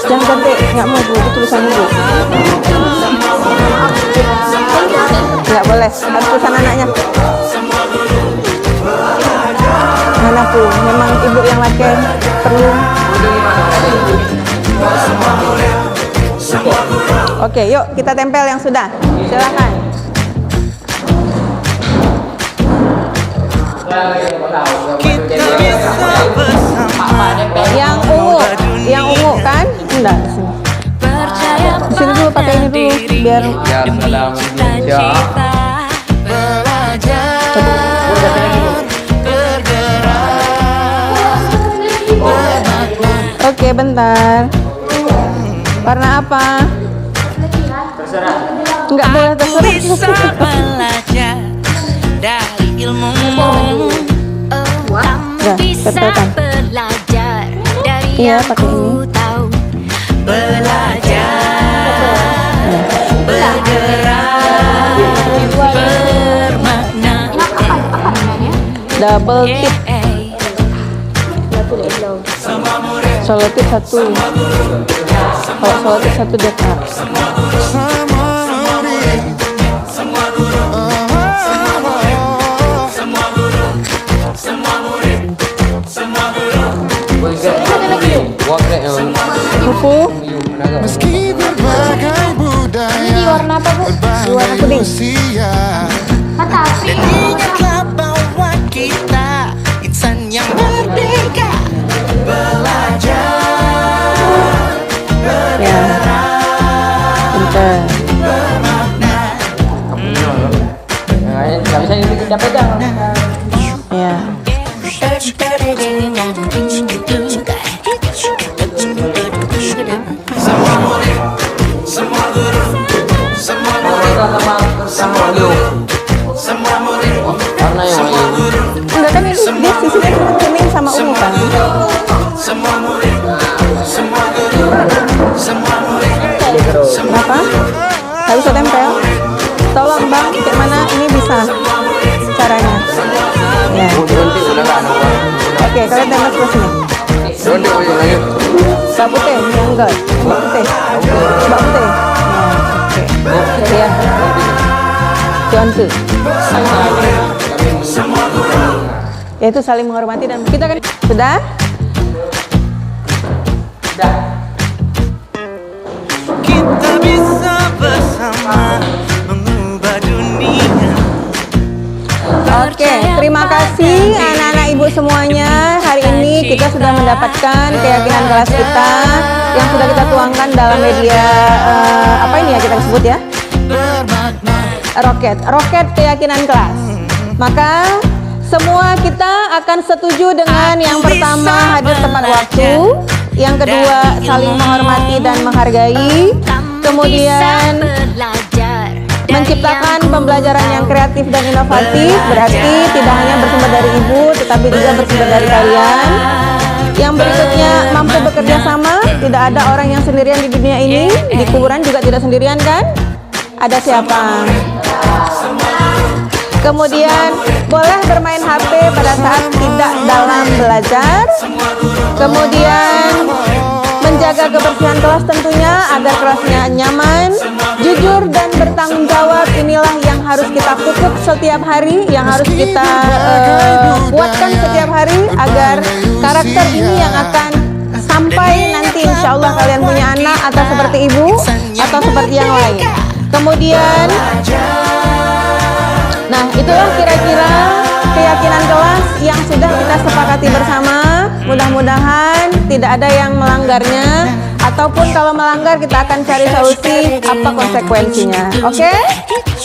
Jangan cantik, nggak mau Bu, itu tulisan Ibu. Nggak boleh, harus tulisan anaknya. Mana Bu, memang Ibu yang laki perlu. Oke, yuk kita tempel yang sudah. Silakan.
Kita bisa bersama.
Yang ungu kan? Enggak sih.
Percaya
Di sini dulu pakai ini dulu biar
demi cita-cita. Belajar, bergerak.
Oke, bentar. Warna apa?
Terserah.
Enggak boleh
Aku bisa belajar dari ilmumu.
Udah, ketekan.
belajar dari
Iya,
yang
pakai
ku
ini.
tahu.
Belajar bergerak bermakna.
Double tip. Solo tip 1. Kalau solo tip 1 dia Kak. Kupu.
Meski berbagai budaya, berbagai usia,
Dan ingatlah bahwa kita insan yang merdeka. Belajar
Ya. Pintar. Ya. Enggak kan ini dia sisihnya kuning sama ungu kan? Kenapa? Nggak bisa tempel? Tolong bang, kayak mana ini bisa caranya? Ya. Oke, kalian tempel sebelah sini. Mbak putih, ya enggak? Mbak putih. Mbak putih. Ya, oke. Ya. Contoh. Yaitu saling menghormati dan kita kan sudah.
kita bisa bersama mengubah dunia.
Oke, terima kasih anak-anak ibu semuanya. Hari ini kita sudah mendapatkan keyakinan kelas kita yang sudah kita tuangkan dalam media apa ini ya kita sebut ya? Roket keyakinan kelas. Maka semua kita akan setuju dengan yang pertama hadir tepat waktu, yang kedua saling menghormati dan menghargai, kemudian menciptakan pembelajaran yang kreatif dan inovatif, berarti tidak hanya bersumber dari ibu tetapi juga bersumber dari kalian. Yang berikutnya mampu bekerja sama, tidak ada orang yang sendirian di dunia ini, di kuburan juga tidak sendirian kan? Ada siapa? Kemudian boleh bermain HP pada saat tidak dalam belajar. Kemudian menjaga kebersihan kelas tentunya agar kelasnya nyaman, jujur dan bertanggung jawab. Inilah yang harus kita pupuk setiap hari, yang harus kita kuatkan setiap hari agar karakter ini yang akan sampai nanti insya Allah kalian punya anak atau seperti ibu atau seperti yang lain. Kemudian nah, itulah kira-kira keyakinan kelas yang sudah kita sepakati bersama. Mudah-mudahan tidak ada yang melanggarnya, ataupun kalau melanggar kita akan cari solusi apa konsekuensinya. Oke?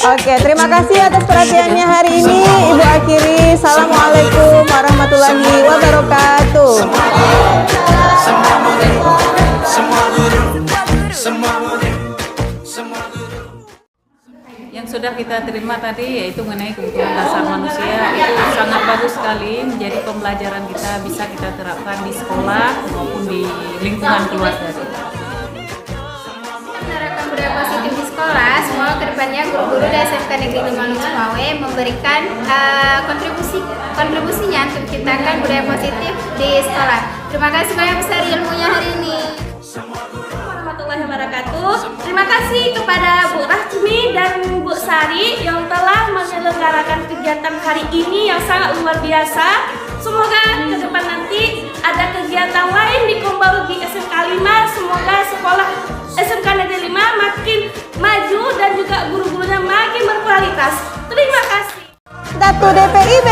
Oke, terima kasih atas perhatiannya hari ini. Ibu akhiri. Assalamualaikum warahmatullahi wabarakatuh.
Yang sudah kita terima tadi yaitu mengenai kebutuhan dasar manusia, itu sangat bagus sekali menjadi pembelajaran kita, bisa kita terapkan di sekolah maupun di lingkungan keluarga kita.
Menerapkan budaya positif di sekolah, semoga kedepannya guru-guru dari SMK Negeri 5 Sumawe memberikan kontribusinya untuk menciptakan budaya positif di sekolah. Terima kasih banyak besar ilmunya hari ini. Warahmatullahi wabarakatuh. Terima kasih kepada Bu Rahmi dan Bu Sari yang telah menyelenggarakan kegiatan hari ini yang sangat luar biasa. Semoga ke depan nanti ada kegiatan lain di Kombawegi SMK 5. Semoga sekolah SMK Negeri 5 makin maju dan juga guru-gurunya makin berkualitas. Terima kasih.
Datu DPIB.